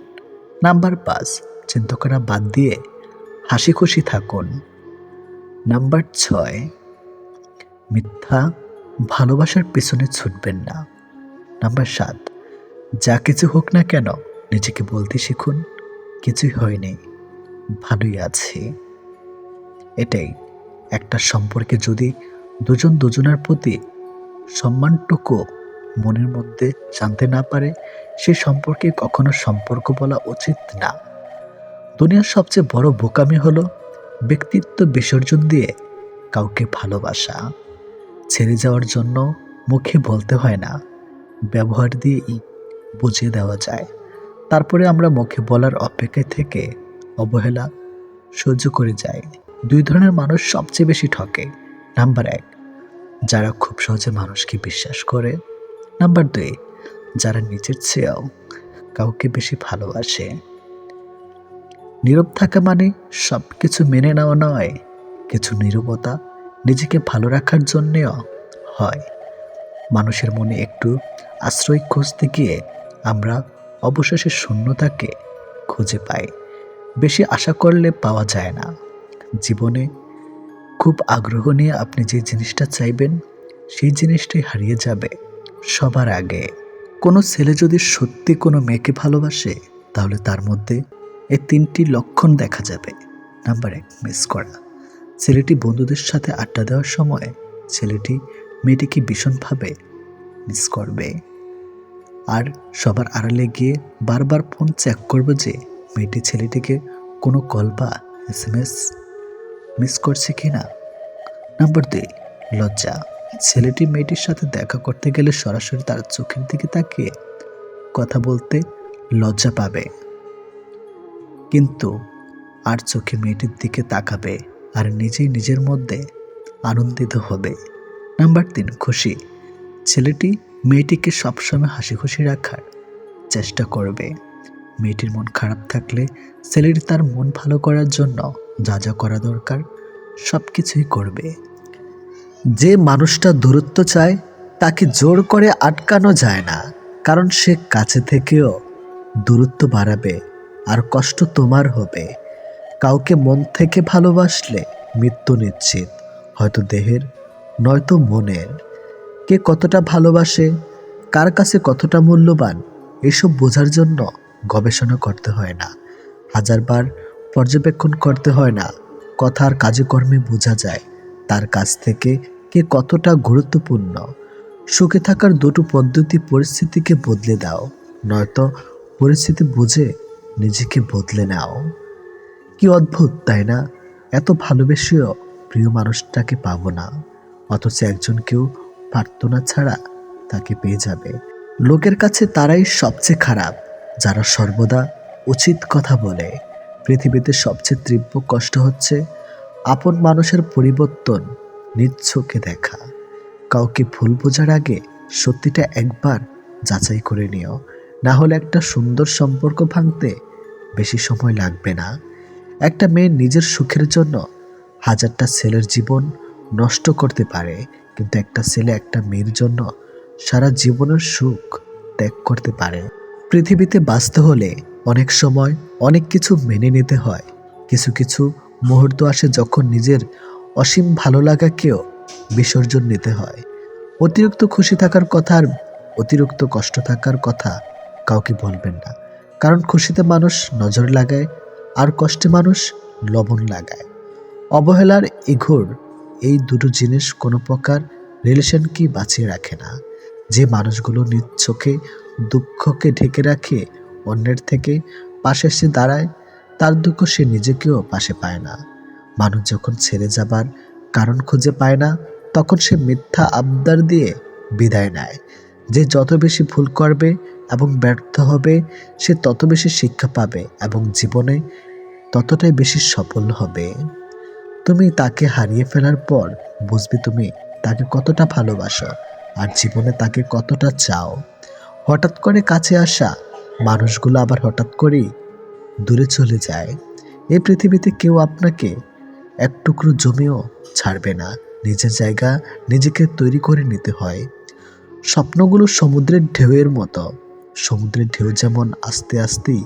নাম্বার 5, চিন্তা করা বাদ দিয়ে হাসি খুশি থাকুন। নাম্বার 6, মিথ্যা ভালোবাসার পেছনে ছুটবেন না। নাম্বার 7, যা কিছু হোক না কেন নিজেকে বলতে শিখুন, কিছুই হয়নি, ভালোই আছি। এটাই একটা সম্পর্কে যদি দুজন দুজনের প্রতি সম্মানটুকু মনের মধ্যে জানতে না পারে, সে সম্পর্কে কখনো সম্পর্ক বলা উচিত না। দুনিয়ার সবচেয়ে বড় বোকামি হলো ব্যক্তিত্ব বিসর্জন দিয়ে কাউকে ভালোবাসা। ছেড়ে যাওয়ার জন্য মুখে বলতে হয় না, ব্যবহার দিয়েই বুঝিয়ে দেওয়া যায়। তারপরে আমরা মুখে বলার অপেক্ষায় থেকে অবহেলা সহ্য করে যাই। 2 ধরনের মানুষ সবচেয়ে বেশি ঠকে। নাম্বার 1, যারা খুব সহজে মানুষকে বিশ্বাস করে। নাম্বার 2, যারা নিজের চেয়েও কাউকে বেশি ভালোবাসে। নীরব থাকা মানে সব কিছু মেনে নেওয়া নয়, কিছু নীরবতা নিজেকে ভালো রাখার জন্যেও হয়। মানুষের মনে একটু আশ্রয় খুঁজতে গিয়ে আমরা অবশেষে শূন্যতাকে খুঁজে পাই। বেশি আশা করলে পাওয়া যায় না। জীবনে খুব আগ্রহ নিয়ে আপনি যে জিনিসটা চাইবেন, সেই জিনিসটাই হারিয়ে যাবে সবার আগে। কোনো ছেলে যদি সত্যি কোনো মেয়েকে ভালোবাসে, তাহলে তার মধ্যে এই 3টি লক্ষণ দেখা যাবে। নাম্বার 1, মিস করা। ছেলেটি বন্ধুদের সাথে আড্ডা দেওয়ার সময় ছেলেটি মেয়েটিকে ভীষণভাবে মিস করবে, আর সবার আড়ালে গিয়ে বারবার ফোন চেক করবে যে মেয়েটি ছেলেটিকে কোনো কল বা SMS মিস করছে কিনা। নাম্বার 2, লজ্জা। ছেলেটি মেয়েটির সাথে দেখা করতে গেলে সরাসরি তার চোখের দিকে তাকিয়ে কথা বলতে লজ্জা পাবে, কিন্তু আর চোখে মেয়েটির দিকে তাকাবে আর নিজেই নিজের মধ্যে আনন্দিত হবে। নাম্বার 3, খুশি। ছেলেটি মেয়েটিকে সবসময় হাসি খুশি রাখার চেষ্টা করবে। মেয়েটির মন খারাপ থাকলে ছেলেটি তার মন ভালো করার জন্য যা যা করা দরকার সব কিছুই করবে। যে মানুষটা দূরত্ব চায় তাকে জোর করে আটকানো যায় না, কারণ সে কাছে থেকেও দূরত্ব বাড়াবে আর কষ্ট তোমার হবে। কাউকে মন থেকে ভালোবাসলে মৃত্যু নিশ্চিত, হয়তো দেহের নয়তো মনের। কে কতটা ভালোবাসে, কার কাছে কতটা মূল্যবান, এসব বোঝার জন্য গবেষণা করতে হয় না, হাজারবার পর্যবেক্ষণ করতে হয় না। কথার কাজে কর্মে বোঝা যায় তার কাছ থেকে কে কতটা গুরুত্বপূর্ণ। সুখে থাকার দুটো পদ্ধতি: পরিস্থিতিকে বদলে দাও, নয়তো পরিস্থিতি বুঝে নিজেকে বদলে নাও। কি অদ্ভুত তাই না? এত ভালোবেসেও প্রিয় মানুষটাকে পাবো না, অথচ একজনকেও প্রার্থনা ছাড়া তাকে পেয়ে যাবে। লোকের কাছে তারাই সবচেয়ে খারাপ যারা সর্বদা উচিত কথা বলে। পৃথিবীতে সবচেয়ে তীব্র কষ্ট হচ্ছে আপন মানুষের পরিবর্তন নিজ চোখে দেখা। কাউকে ভুল বোঝার আগে সত্যিটা একবার যাচাই করে নিও, না হলে একটা সুন্দর সম্পর্ক ভাঙতে বেশি সময় লাগবে না। একটা মেয়ে নিজের সুখের জন্য হাজারটা ছেলের জীবন নষ্ট করতে পারে, কিন্তু একটা ছেলে একটা মেয়ের জন্য সারা জীবনের সুখ ত্যাগ করতে পারে। পৃথিবীতে বাঁচতে হলে অনেক সময় অনেক কিছু মেনে নিতে হয়। কিছু কিছু মুহূর্ত আসে যখন নিজের অসীম ভালো লাগাকেও বিসর্জন নিতে হয়। অতিরিক্ত খুশি থাকার কথা আর অতিরিক্ত কষ্ট থাকার কথা কাউকে বলবেন না, কারণ খুশিতে মানুষ নজর লাগায় আর কষ্টে মানুষ লবণ লাগায়। অবহেলার ইঘোর এই দুটো জিনিস কোনো প্রকার রিলেশনকে বাঁচিয়ে রাখে না। যে মানুষগুলো নিজ চোখে দুঃখকে ঢেকে রাখে, অন্যের থেকে পাশে এসে দাঁড়ায়, তার দুঃখ সে নিজেকেও পাশে পায় না। মানুষ যখন ছেড়ে যাবার কারণ খুঁজে পায় না, তখন সে মিথ্যা আবদার দিয়ে বিদায় নেয়। যে যত বেশি ভুল করবে এবং ব্যর্থ হবে, সে তত বেশি শিক্ষা পাবে এবং জীবনে ততটাই বেশি সফল হবে। তুমি তাকে হারিয়ে ফেলার পর বুঝবে তুমি তাকে কতটা ভালোবাসো আর জীবনে তাকে কতটা চাও। হঠাৎ করে কাছে আসা মানুষগুলো আবার হঠাৎ করেই দূরে চলে যায়। এই পৃথিবীতে কেউ আপনাকে এক টুকরো জমিও ছাড়বে না। নিজের জায়গা নিজেকে তৈরি করে নিতে হয়। স্বপ্নগুলো সমুদ্রের ঢেউয়ের মতো। সমুদ্রের ঢেউ যেমন আস্তে আস্তেই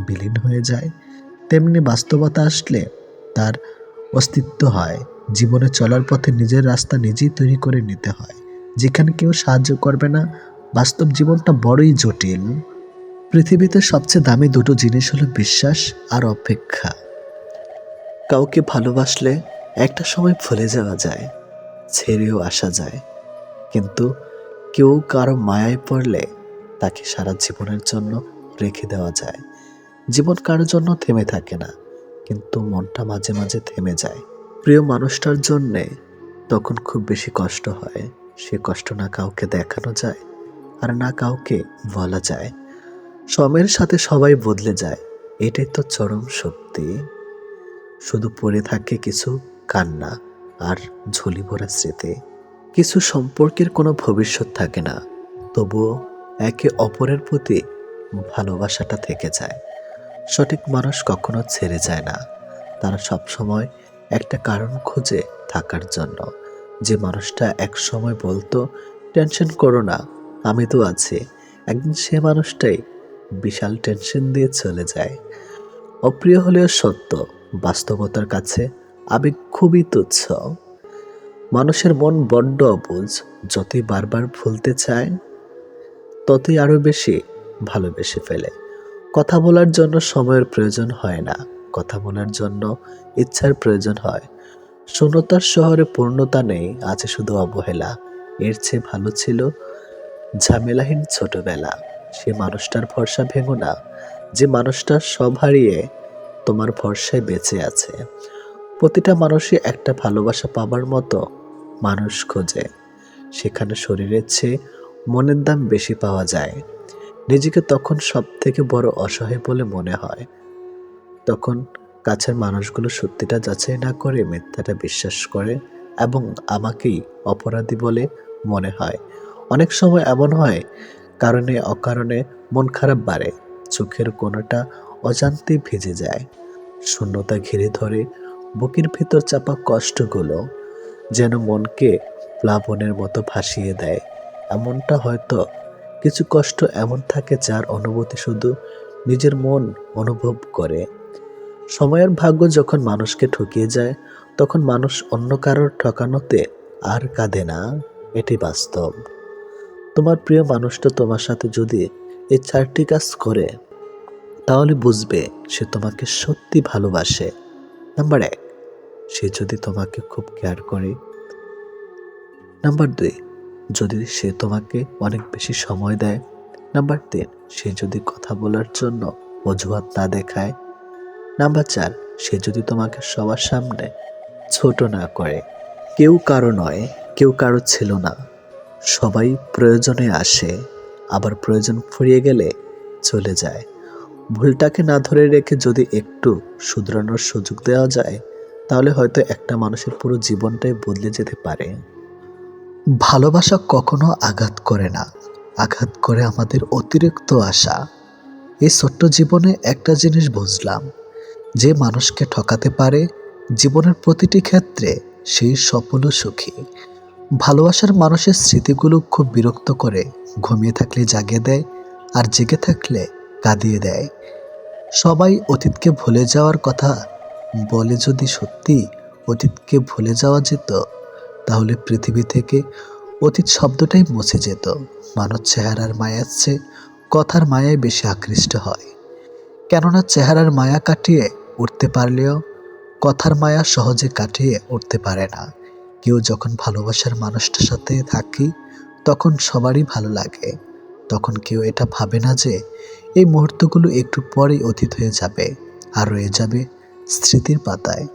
বিলীন হয়ে যায়, তেমনি বাস্তবতা আসলে তার অস্তিত্ব হয়। জীবনে চলার পথে নিজের রাস্তা নিজেই তৈরি করে নিতে হয়, যেখানে কেউ সাহায্য করবে না। বাস্তব জীবনটা বড়ই জটিল। পৃথিবীতে সবচেয়ে দামি দুটো জিনিস হলো বিশ্বাস আর অপেক্ষা। কাউকে ভালোবাসলে একটা সময় ভুলে যাওয়া যায়, ছেড়েও আসা যায়, কিন্তু কেউ কারো মায়ায় পড়লে তাকে সারা জীবনের জন্য রেখে দেওয়া যায়। জীবন কারোর জন্য থেমে থাকে না, কিন্তু মনটা মাঝে মাঝে থেমে যায় প্রিয় মানুষটার জন্যে। তখন খুব বেশি কষ্ট হয়। সে কষ্ট না কাউকে দেখানো যায় আর না কাউকে বলা যায়। সময়ের সাথে সবাই বদলে যায়, এটাই তো চরম সত্যি। শুধু পড়ে থাকে কিছু কান্না আর ঝুলি ভরা স্মৃতি। কিছু সম্পর্কের কোনো ভবিষ্যৎ থাকে না, তবুও একে অপরের প্রতি ভালোবাসাটা থেকে যায়। সঠিক মানুষ কখনো ছেড়ে যায় না, তারা সবসময় একটা কারণ খোঁজে থাকার জন্য। যে মানুষটা এক সময় বলতো টেনশন করো না, আমি তো আছি, একদিন সে মানুষটাই বিশাল টেনশন দিয়ে চলে যায়। অপ্রিয় হলেও সত্য, বাস্তবতার কাছে আবেগ খুবই তুচ্ছ। মানুষের মন বড্ড অবুঝ, যতই বারবার ভুলতে চায় ততই আরো বেশি ভালোবেসে ফেলে। কথা বলার জন্য সময়ের প্রয়োজন হয় না, কথা বলার জন্য ইচ্ছার প্রয়োজন হয়। শূন্যতার শহরে পূর্ণতা নেই, আছে শুধু অবহেলা। এর চেয়ে ভালো ছিল ঝামেলাহীন ছোটবেলা। সে মানুষটার ভরসা ভেঙো না, যে মানুষটা সব হারিয়ে তোমার ভরসায় বেঁচে আছে। প্রতিটা মানুষই একটা ভালোবাসা পাবার মতো মানুষ খোঁজে, সেখানে শরীরের চেয়ে মনের দাম বেশি পাওয়া যায়। নিজেকে তখন সব থেকে বড় অসহায় বলে মনে হয়, তখন কাছের মানুষগুলো সত্যিটা যাচাই না করে মিথ্যাটা বিশ্বাস করে এবং আমাকেই অপরাধী বলে মনে হয়। অনেক সময় এমন হয়, কারণে অকারণে মন খারাপ বাড়ে, চোখের কোণাটা অজান্তেই ভিজে যায়, শূন্যতা ঘিরে ধরে বুকের ভিতর চাপা কষ্টগুলো যেন মনকে প্লাবনের মতো ভাসিয়ে দেয়। এমনটা হয়তো কিছু কষ্ট এমন থাকে যার অনুভূতি শুধু নিজের মন অনুভব করে। সময়ের ভাগ্য যখন মানুষকে ঠকিয়ে যায়, তখন মানুষ অন্য কারোর ঠকানোতে আর কাঁদে না, এটি বাস্তব। তোমার প্রিয় মানুষটা তোমার সাথে যদি এই 4টি কাজ করে, তাহলে বুঝবে সে তোমাকে সত্যি ভালোবাসে। নাম্বার 1, সে যদি তোমাকে খুব কেয়ার করে। নাম্বার 2, যদি সে তোমাকে অনেক বেশি সময় দেয়। নাম্বার 3, সে যদি কথা বলার জন্য অজুহাত না দেখায়। নাম্বার 4, সে যদি তোমাকে সবার সামনে ছোট না করে। কেউ কারো নয়, কেউ কারো ছিল না। সবাই প্রয়োজনে আসে, আবার প্রয়োজন ফুরিয়ে গেলে চলে যায়। ভুলটাকে না ধরে রেখে যদি একটু শুধরানোর সুযোগ দেওয়া যায়, তাহলে হয়তো একটা মানুষের পুরো জীবনটাই বদলে যেতে পারে। ভালোবাসা কখনো আঘাত করে না, আঘাত করে আমাদের অতিরিক্ত আশা। এই ছোট্ট জীবনে একটা জিনিস বুঝলাম, যে মানুষকে ঠকাতে পারে জীবনের প্রতিটি ক্ষেত্রে সেই সফল ও সুখী। ভালোবাসার মানুষের স্মৃতিগুলো খুব বিরক্ত করে, ঘুমিয়ে থাকলে জাগিয়ে দেয়, আর জেগে থাকলে কাঁদিয়ে দেয়। সবাই অতীতকে ভুলে যাওয়ার কথা বলে, যদি সত্যি অতীতকে ভুলে যাওয়া যেত, তাহলে পৃথিবী থেকে অতীত শব্দটাই মুছে যেত। মানুষ চেহারার মায়ার চেয়ে কথার মায়ায় বেশি আকৃষ্ট হয়, কেননা চেহারার মায়া কাটিয়ে উঠতে পারলেও কথার মায়া সহজে কাটিয়ে উঠতে পারে না। কেউ যখন ভালোবাসার মানুষটার সাথে থাকি, তখন সবারই ভালো লাগে। তখন কেউ এটা ভাবে না যে এই মুহূর্তগুলো একটু পরেই অতীত হয়ে যাবে, আর রয়ে যাবে স্মৃতির পাতায়।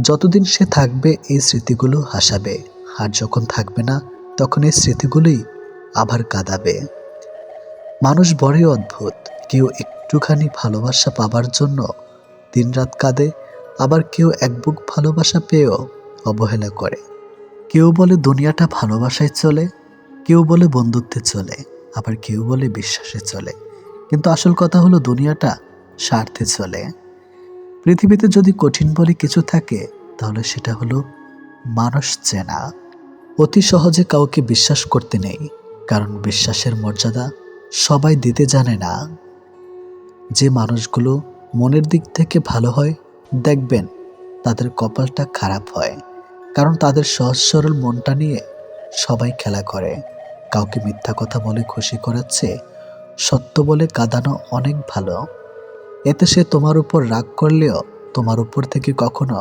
যতদিন সে থাকবে এই স্মৃতিগুলো হাসাবে, আর যখন থাকবে না, তখন এই স্মৃতিগুলোই আবার কাঁদাবে। মানুষ বড়ই অদ্ভুত, কেউ একটুখানি ভালোবাসা পাবার জন্য দিনরাত কাঁদে, আবার কেউ এক বুক ভালোবাসা পেয়েও অবহেলা করে। কেউ বলে দুনিয়াটা ভালোবাসায় চলে, কেউ বলে বন্ধুত্বে চলে, আবার কেউ বলে বিশ্বাসে চলে। কিন্তু আসল কথা হলো দুনিয়াটা স্বার্থে চলে। পৃথিবীতে যদি কঠিন বলে কিছু থাকে, তাহলে সেটা হলো মানুষ চেনা। অতি সহজে কাউকে বিশ্বাস করতে নেই, কারণ বিশ্বাসের মর্যাদা সবাই দিতে জানে না। যে মানুষগুলো মনের দিক থেকে ভালো হয়, দেখবেন তাদের কপালটা খারাপ হয়, কারণ তাদের সহজ সরল মনটা নিয়ে সবাই খেলা করে। কাউকে মিথ্যা কথা বলে খুশি করাচ্ছে সত্য বলে কাঁদানো অনেক ভালো। এতে সে তোমার উপর রাগ করলেও তোমার উপর থেকে কখনো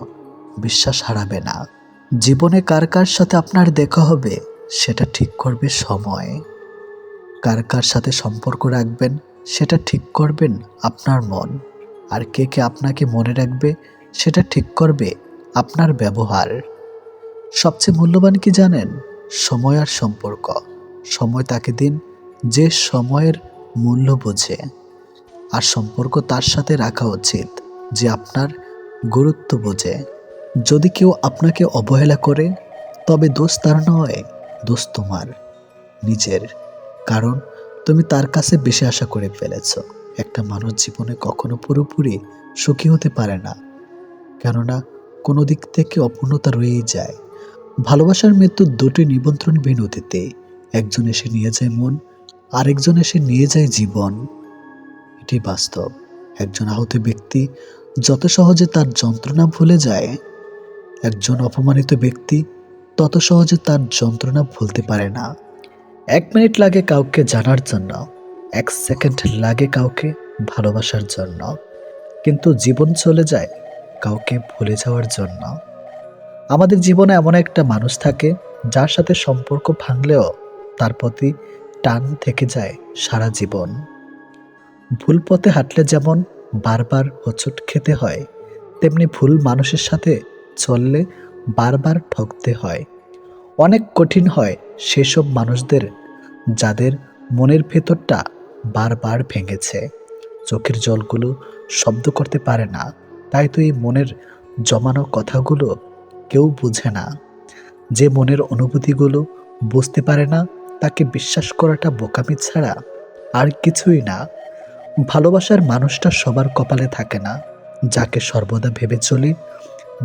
বিশ্বাস হারাবে না। জীবনে কার কার সাথে আপনার দেখা হবে, সেটা ঠিক করবে সময়। কার কার সাথে সম্পর্ক রাখবেন, সেটা ঠিক করবেন আপনার মন। আর কে কে আপনাকে মনে রাখবে, সেটা ঠিক করবে আপনার ব্যবহার। সবচেয়ে মূল্যবান কি জানেন? সময় আর সম্পর্ক। সময় তাকে দিন যে সময়ের মূল্য বোঝে, আর সম্পর্ক তার সাথে রাখা উচিত যে আপনার গুরুত্ব বোঝে। যদি কেউ আপনাকে অবহেলা করে, তবে দোষ তার নয়, দোষ তোমার নিজের। কারণ তুমি তার কাছে বেশি আশা করে ফেলেছ। একটা মানুষ জীবনে কখনো পুরোপুরি সুখী হতে পারে না, কেননা কোনো দিক থেকে অপূর্ণতা রয়েই যায়। ভালোবাসার মৃত্যুর দুটি নিমন্ত্রণ নদীতে, একজন এসে নিয়ে যায় মন, আরেকজন এসে নিয়ে যায় জীবন। এটি বাস্তব। একজন আহত ব্যক্তি যত সহজে তার যন্ত্রণা ভুলে যায়, একজন অপমানিত ব্যক্তি তত সহজে তার যন্ত্রণা ভুলতে পারে না। 1 মিনিট লাগে কাউকে জানার জন্য, 1 সেকেন্ড লাগে কাউকে ভালোবাসার জন্য, কিন্তু জীবন চলে যায় কাউকে ভুলে যাওয়ার জন্য। আমাদের জীবনে এমন একটা মানুষ থাকে যার সাথে সম্পর্ক ভাঙলেও তার প্রতি টান থেকে যায় সারা জীবন। ভুল পথে হাঁটলে যেমন বারবার হোঁচট খেতে হয়, তেমনি ভুল মানুষের সাথে চললে বারবার ঠকতে হয়। অনেক কঠিন হয় সেসব মানুষদের যাদের মনের ভেতরটা বারবার ভেঙেছে, চোখের জলগুলো শব্দ করতে পারে না, তাই তো এই মনের জমানো কথাগুলো কেউ বুঝে না। যে মনের অনুভূতিগুলো বুঝতে পারে না, তাকে বিশ্বাস করাটা বোকামি ছাড়া আর কিছুই না। ভালোবাসার মানুষটা সবার কপালে থাকে না। যাকে সর্বদা ভেবে চলি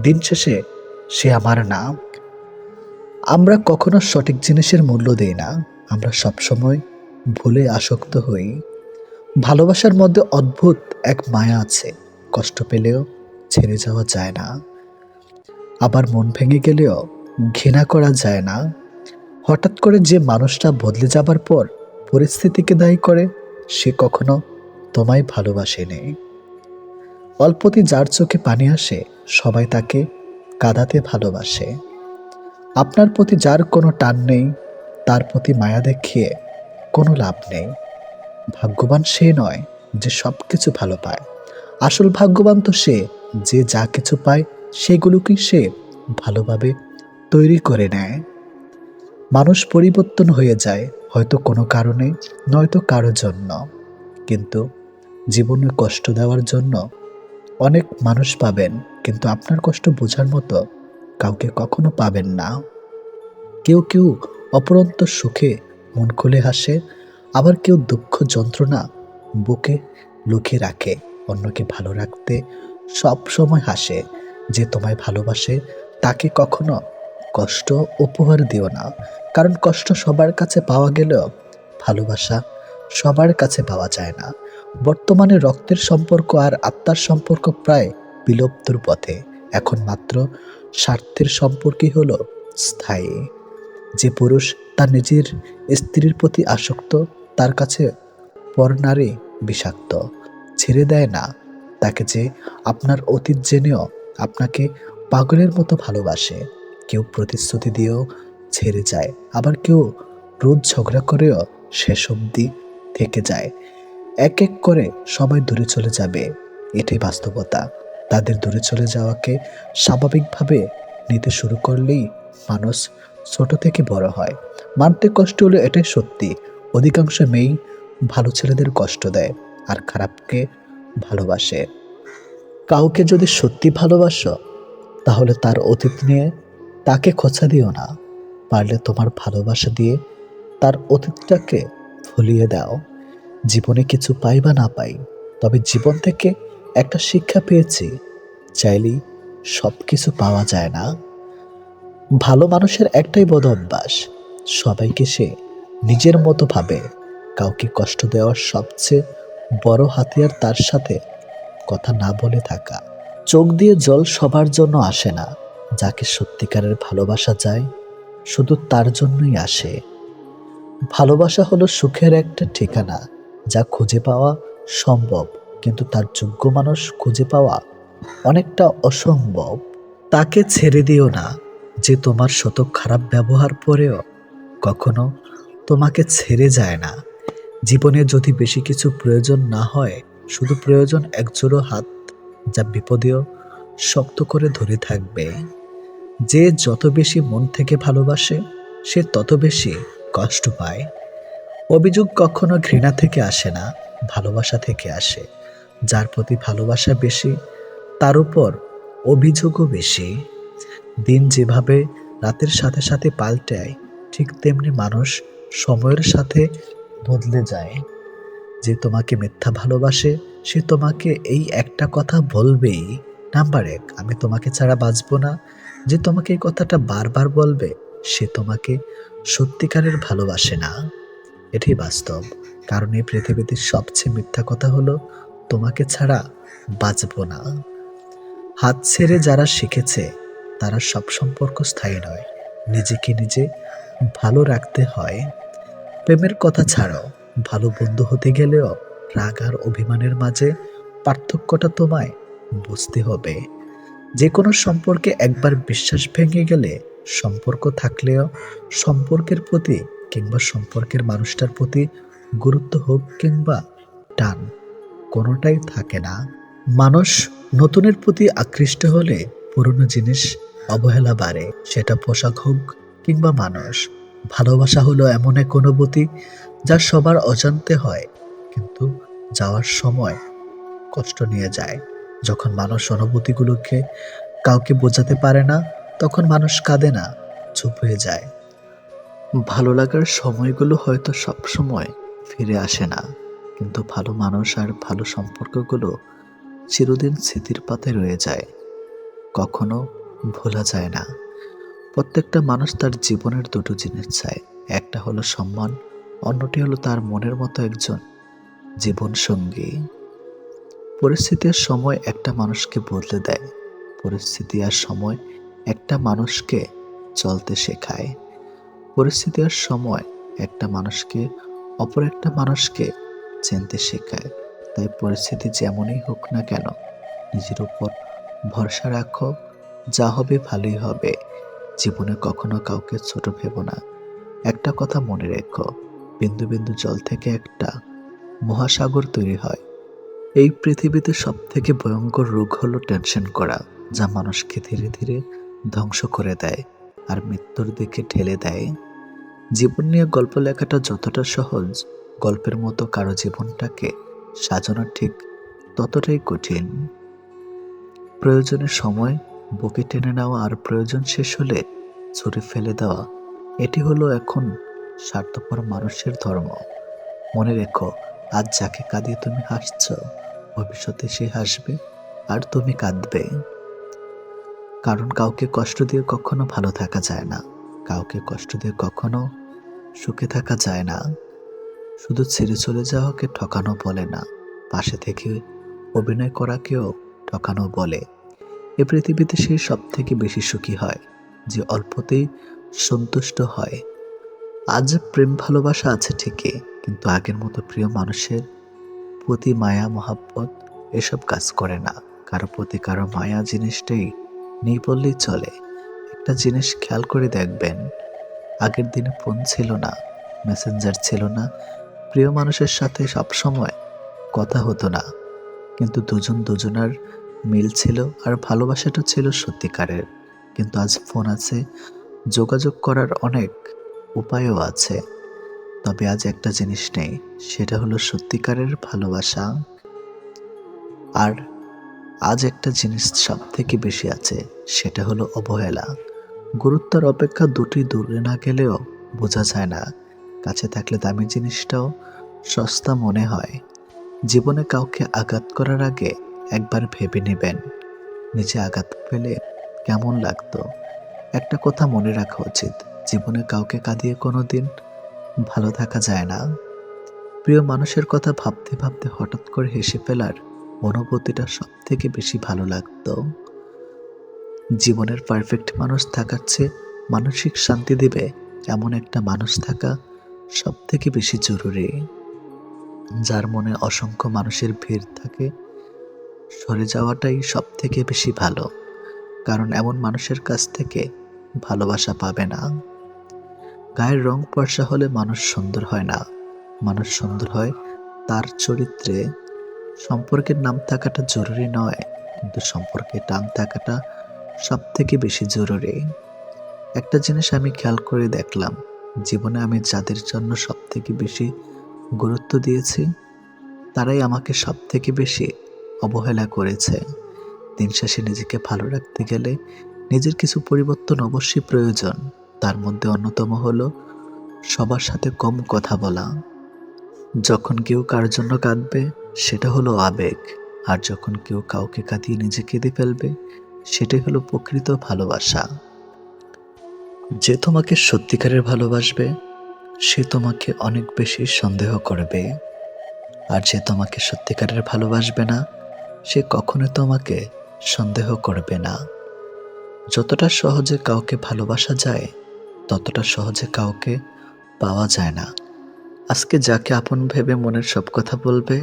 দিন শেষে সে আমার না। আমরা কখনো সঠিক জিনিসের মূল্য দেই না, আমরা সবসময় ভুলে আসক্ত হই। ভালোবাসার মধ্যে অদ্ভুত এক মায়া আছে, কষ্ট পেলেও ছেড়ে যাওয়া যায় না, আবার মন ভেঙে গেলেও ঘৃণা করা যায় না। হঠাৎ করে যে মানুষটা বদলে যাবার পর পরিস্থিতিকে দায়ী করে, সে কখনো তোমায় ভালোবাসেনি। অল্পতে যার চোখে পানি আসে, সবাই তাকে কাঁদাতে ভালোবাসে। আপনার প্রতি যার কোনো টান নেই, তার প্রতি মায়া দেখিয়ে কোনো লাভ নেই। ভাগ্যবান সে নয় যে সব কিছু ভালো পায়, আসল ভাগ্যবান তো সে যে যা কিছু পায় সেগুলোকেই সে ভালোভাবে তৈরি করে নেয়। মানুষ পরিবর্তন হয়ে যায়, হয়তো কোনো কারণে, নয়তো কারো জন্য, কিন্তু জীবনে কষ্ট দেওয়ার জন্য অনেক মানুষ পাবেন, কিন্তু আপনার কষ্ট বোঝার মতো কাউকে কখনো পাবেন না। কেউ কেউ অপরন্ত সুখে মন খুলে হাসে, আবার কেউ দুঃখ যন্ত্রণা বুকে লুকিয়ে রাখে। অন্যকে ভালো রাখতে সব সময় হাসে। যে তোমায় ভালোবাসে তাকে কখনো কষ্ট উপহার দিও না, কারণ কষ্ট সবার কাছে পাওয়া গেলেও ভালোবাসা সবার কাছে পাওয়া যায় না। বর্তমানে রক্তের সম্পর্ক আর আত্মার সম্পর্ক প্রায় বিলুপ্তর পথে। এখন মাত্র স্বার্থের সম্পর্কই হলো স্থায়ী। যে পুরুষ তার নিজের স্ত্রীর প্রতি আসক্ত, তার কাছে পরনারী বিষাক্ত। ছেড়ে দেয় না তাকে যে আপনার অতীত জেনেও আপনাকে পাগলের মতো ভালোবাসে। কেউ প্রতিশ্রুতি দিয়েও ছেড়ে যায়, আবার কেউ রোজ ঝগড়া করেও শেষ অবধি থেকে যায়। এক এক করে সবাই দূরে চলে যাবে, এটাই বাস্তবতা। তাদের দূরে চলে যাওয়াকে স্বাভাবিকভাবে নিতে শুরু করলেই মানুষ ছোট থেকে বড় হয়। মানতে কষ্ট হলো, এটাই সত্যি। অধিকাংশ মেয়েই ভালো ছেলেদের কষ্ট দেয় আর খারাপকে ভালোবাসে। কাউকে যদি সত্যি ভালোবাসো, তাহলে তার অতীত নিয়ে তাকে খোঁচা দিও না। পারলে তোমার ভালোবাসা দিয়ে তার অতীতটাকে ভুলিয়ে দাও। জীবনে কিছু পাই বা না পাই, তবে জীবন থেকে একটা শিক্ষা পেয়েছি, চাইলেই সব কিছু পাওয়া যায় না। ভালো মানুষের একটাই বদ অভ্যাস, সবাইকে সে নিজের মতো ভাবে। কাউকে কষ্ট দেওয়ার সবচেয়ে বড় হাতিয়ার তার সাথে কথা না বলে থাকা। চোখ দিয়ে জল সবার জন্য আসে না, যাকে সত্যিকারের ভালোবাসা যায় শুধু তার জন্যই আসে। ভালোবাসা হলো সুখের একটা ঠিকানা, যা খুঁজে পাওয়া সম্ভব, কিন্তু তার যোগ্য মানুষ খুঁজে পাওয়া অনেকটা অসম্ভব। তাকে ছেড়ে দিও না যে তোমার শত খারাপ ব্যবহার পরেও কখনো তোমাকে ছেড়ে যায় না। জীবনে যদি বেশি কিছু প্রয়োজন না হয়, শুধু প্রয়োজন একজোড়ো হাত, যা বিপদেও শক্ত করে ধরে থাকবে। যে যত বেশি মন থেকে ভালোবাসে, সে তত বেশি কষ্ট পায়। অভিযোগ কখনো ঘৃণা থেকে আসে না, ভালোবাসা থেকে আসে। যার প্রতি ভালোবাসা বেশি, তার উপর অভিযোগও বেশি। দিন যেভাবে রাতের সাথে সাথে পাল্টায়, ঠিক তেমনি মানুষ সময়ের সাথে বদলে যায়। যে তোমাকে মিথ্যা ভালোবাসে সে তোমাকে এই একটা কথা বলবেই, নাম্বার ১, আমি তোমাকে ছাড়া বাঁচবো না। যে তোমাকে এই কথাটা বারবার বলবে সে তোমাকে সত্যিকারের ভালোবাসে না। এটাই বাস্তব। কারণ এই পৃথিবীতে সবচেয়ে মিথ্যা কথা হলো তোমাকে ছাড়া বাঁচবো না। হাত ছেড়ে যারা শিখেছে তারা সব সম্পর্ক স্থায়ী নয়। নিজেকে নিজে ভালো রাখতে হয়। প্রেমের কথা ছাড়াও ভালো বন্ধু হতে গেলেও রাগ আর অভিমানের মাঝে পার্থক্যটা তোমায় বুঝতে হবে। যে কোনো সম্পর্কে একবার বিশ্বাস ভেঙে গেলে সম্পর্ক থাকলেও সম্পর্কের প্রতি কিংবা সম্পর্কের মানুষটার প্রতি গুরুত্ব হোক কিংবা টান কোনোটাই থাকে না। মানুষ নতুনের প্রতি আকৃষ্ট হলে পুরনো জিনিস অবহেলা বাড়ে, সেটা পোশাক হোক কিংবা মানুষ। ভালোবাসা হলো এমন এক অনুভূতি যা সবার অজান্তে হয়, কিন্তু যাওয়ার সময় কষ্ট নিয়ে যায়। যখন মানুষ অনুভূতিগুলোকে কাউকে বোঝাতে পারে না তখন মানুষ কাঁদে না, চুপ হয়ে যায়। ভালো লাগার সময়গুলো হয়তো সব সময় ফিরে আসে না, কিন্তু ভালো মানুষ আর ভালো সম্পর্কগুলো চিরদিন স্মৃতির পাতায় রয়ে যায়, কখনো ভোলা যায় না। প্রত্যেকটা মানুষ তার জীবনের দুটো জিনিস চায়, একটা হলো সম্মান, অন্যটি হলো তার মনের মতো একজন জীবন সঙ্গী। পরিস্থিতি আর সময় একটা মানুষকে বদলে দেয়, পরিস্থিতি আর সময় একটা মানুষকে চলতে শেখায়, পরিস্থিতি আর সময় একটা মানুষকে অপর একটা মানুষকে চিনতে শেখায়। তাই পরিস্থিতি যেমনই হোক না কেন নিজের উপর ভরসা রাখো, যা হবে ভালোই হবে। জীবনে কখনো কাউকে ছোট ভেবো না। একটা কথা মনে রেখো, বিন্দু বিন্দু জল থেকে একটা মহাসাগর তৈরি হয়। এই পৃথিবীতে সব থেকে ভয়ঙ্কর রোগ হলো টেনশন করা, যা মানুষকে ধীরে ধীরে ধ্বংস করে দেয় আর মৃত্যুর দিকে ঠেলে দেয়। জীবন নিয়ে গল্প লেখাটা যতটা সহজ, গল্পের মতো কারো জীবনটাকে সাজানো ঠিক ততটাই কঠিন। প্রয়োজনের সময় বুকে টেনে নেওয়া আর প্রয়োজন শেষ হলে ছুঁড়ে ফেলে দেওয়া, এটি হলো এখন স্বার্থপর মানুষের ধর্ম। মনে রেখো, আজ যাকে কাঁদিয়ে তুমি হাসছ, ভবিষ্যতে সে হাসবে আর তুমি কাঁদবে। কারণ কাউকে কষ্ট দিয়ে কখনো ভালো থাকা যায় না, কাউকে কষ্ট দিয়ে কখনো সুখে থাকা যায় না। শুধু ছেড়ে চলে যাওয়াকে ঠকানো বলে না, পাশে থেকে অভিনয় করাকেও ঠকানো বলে। এ পৃথিবীতে সে সব থেকে বেশি সুখী হয় যে অল্পতেই সন্তুষ্ট হয়। আজ প্রেম ভালোবাসা আছে ঠিকই, কিন্তু আগের মতো প্রিয় মানুষের প্রতি মায়া মহাব্বত এসব কাজ করে না। কারো প্রতি কারো মায়া জিনিসটাই নেই বললেই চলে। একটা জিনিস খেয়াল করে দেখবেন, আগের দিনে ফোন ছিল না, মেসেঞ্জার ছিল না, প্রিয় মানুষের সাথে সবসময় কথা হতো না, কিন্তু দুজন দুজনার মিল ছিল আর ভালোবাসাটা ছিল সত্যিকারের। কিন্তু আজ ফোন আছে, যোগাযোগ করার অনেক উপায়ও আছে, তবে আজ একটা জিনিস নেই, সেটা হলো সত্যিকারের ভালোবাসা। আর আজ একটা জিনিস সব থেকে বেশি আছে, সেটা হলো অবহেলা। গুরুত্বের অপেক্ষা দুটি দূরে না গেলেও বোঝা যায় না, কাছে থাকলে দামি জিনিসটাও সস্তা মনে হয়। জীবনে কাউকে আঘাত করার আগে একবার ভেবে নেবেন, নিজে আঘাত পেলে কেমন লাগতো। একটা কথা মনে রাখা উচিত, জীবনে কাউকে কাঁদিয়ে কোনোদিন ভালো থাকা যায় না। প্রিয় মানুষের কথা ভাবতে ভাবতে হঠাৎ করে হেসে ফেলার অনুভূতিটা সব থেকে বেশি ভালো লাগতো। জীবনের পারফেক্ট মানুষ থাকার চেয়ে মানসিক শান্তি দিবে এমন একটা মানুষ থাকা সব থেকে বেশি জরুরি। যার মনে অসংখ্য মানুষের ভিড় থাকে, সরে যাওয়াটাই সব থেকে বেশি ভালো, কারণ এমন মানুষের কাছ থেকে ভালোবাসা পাবে না। গায়ের রং ফর্সা হলে মানুষ সুন্দর হয় না, মানুষ সুন্দর হয় তার চরিত্রে। সম্পর্কের নাম থাকাটা জরুরি নয়, কিন্তু সম্পর্কে টান থাকাটা সব থেকে বেশি জরুরি। একটা জিনিস আমি খেয়াল করে দেখলাম, জীবনে আমি যাদের জন্য সব থেকে বেশি গুরুত্ব দিয়েছি তারাই আমাকে সব থেকে বেশি অবহেলা করেছে। দিন শেষে নিজেকে ভালো রাখতে গেলে নিজের কিছু পরিবর্তন অবশ্যই প্রয়োজন। তার মধ্যে অন্যতম হলো সবার সাথে কম কথা বলা। যখন কেউ কার জন্য কাঁদবে সেটা হলো আবেগ, আর যখন কেউ কাউকে কাঁদিয়ে নিজে কেঁদে ফেলবে সেটাই হলো প্রকৃত ভালোবাসা। যে তোমাকে সত্যিকারের ভালোবাসবে সে তোমাকে অনেক বেশি সন্দেহ করবে, আর যে তোমাকে সত্যিকারের ভালোবাসবে না সে কখনো তোমাকে সন্দেহ করবে না। যতটা সহজে কাউকে ভালোবাসা যায় ততটা সহজে কাউকে পাওয়া যায় না। আজকে যাকে আপন ভেবে মনের সব কথা বলবে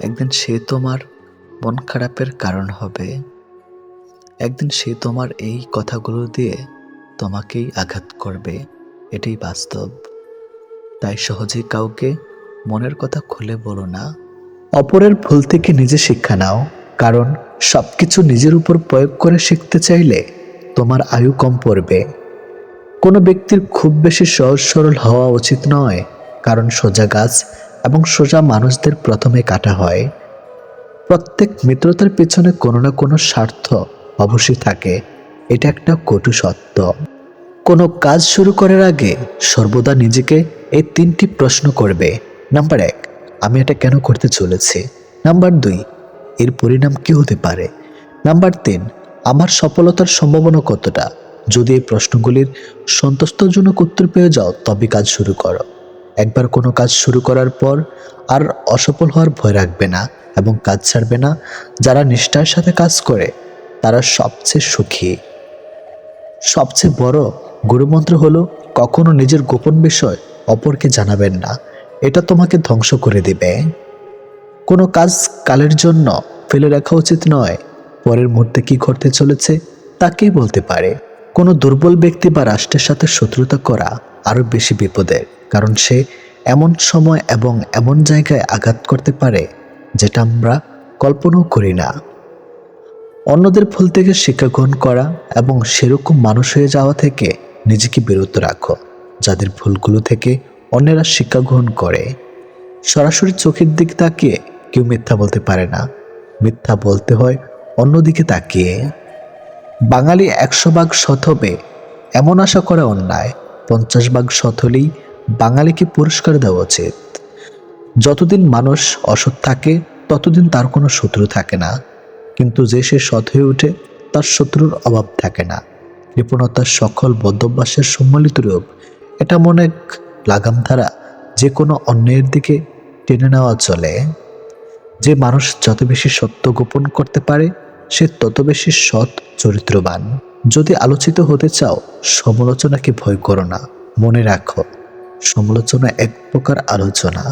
একদিন সে তোমার মন খারাপের কারণ হবে। একদিন সে তোমার এই কথাগুলো দিয়ে তোমাকেই আঘাত করবে, এটাই বাস্তব। তাই সহজেই কাউকে মনের কথা খুলে বলো না। অপরের ভুল থেকে নিজে শিক্ষা নাও, কারণ সবকিছু নিজের উপর প্রয়োগ করে শিখতে চাইলে তোমার আয়ু কম পড়বে। কোনো ব্যক্তির খুব বেশি সহজ সরল হওয়া উচিত নয়, কারণ সোজা গাছ এবং সোজা মানুষদের প্রথমে কাটা হয়। প্রত্যেক মিত্রতার পেছনে কোনো না কোনো স্বার্থ অবশ্যই থাকে, এটা একটা কটু সত্য। কোনো কাজ শুরু করার আগে সর্বদা নিজেকে এই 3টি প্রশ্ন করবে। নাম্বার 1, আমি এটা কেন করতে চলেছি? নাম্বার 2, এর পরিণাম কি হতে পারে? নাম্বার 3, আমার সফলতার সম্ভাবনা কতটা? যদি এই প্রশ্নগুলির সন্তুষ্টজনক উত্তর পেয়ে যাও তবে কাজ শুরু করো। একবার কোনো কাজ শুরু করার পর আর অসফল হওয়ার ভয় রাখবে না এবং কাজ ছাড়বে না। যারা নিষ্ঠার সাথে কাজ করে তারা সবচেয়ে সুখী। সবচেয়ে বড় গুরুমন্ত্র হলো কখনো নিজের গোপন বিষয় অপরকে জানাবেন না, এটা তোমাকে ধ্বংস করে দিবে। কোনো কাজ কালের জন্য ফেলে রাখা উচিত নয়, পরের মুহূর্তে কি ঘটতে চলেছে তাকেই বলতে পারে। কোনো দুর্বল ব্যক্তি বা রাষ্ট্রের সাথে শত্রুতা করা আরো বেশি বিপদের, কারণ সে এমন সময় এবং এমন জায়গায় আঘাত করতে পারে যেটা আমরা কল্পনাও করি না। অন্যদের ভুল থেকে শিক্ষা গ্রহণ করা এবং সেরকম মানুষ হয়ে যাওয়া থেকে নিজেকে বিরত রাখো যাদের ভুলগুলো থেকে অন্যেরা শিক্ষা গ্রহণ করে। সরাসরি চোখের দিক তাকিয়ে কেউ মিথ্যা বলতে পারে না, মিথ্যা বলতে হয় অন্যদিকে তাকিয়ে। বাঙালি 100 ভাগ সৎ হবে এমন আশা করা অন্যায়, 50 ভাগ সৎ হলেই বাঙালিকে পুরস্কার দেওয়া উচিত। যতদিন মানুষ অসৎ থাকে ততদিন তার কোনো শত্রু থাকে না, কিন্তু যে সে সৎ হয়ে ওঠে তার শত্রুর অভাব থাকে না। কৃপণতার সকল বদ্ধভ্যাসের সম্মিলিত রূপ, এটা মনে এক লাগাম ধারা, যে কোনো অন্যায়ের দিকে টেনে নেওয়া চলে। যে মানুষ যত বেশি সত্য গোপন করতে পারে সে তত বেশি সৎ চরিত্রবান। যদি আলোচিত হতে চাও সমালোচনাকে ভয় করো না, মনে রাখো সমালোচনা এক প্রকার আলোচনা।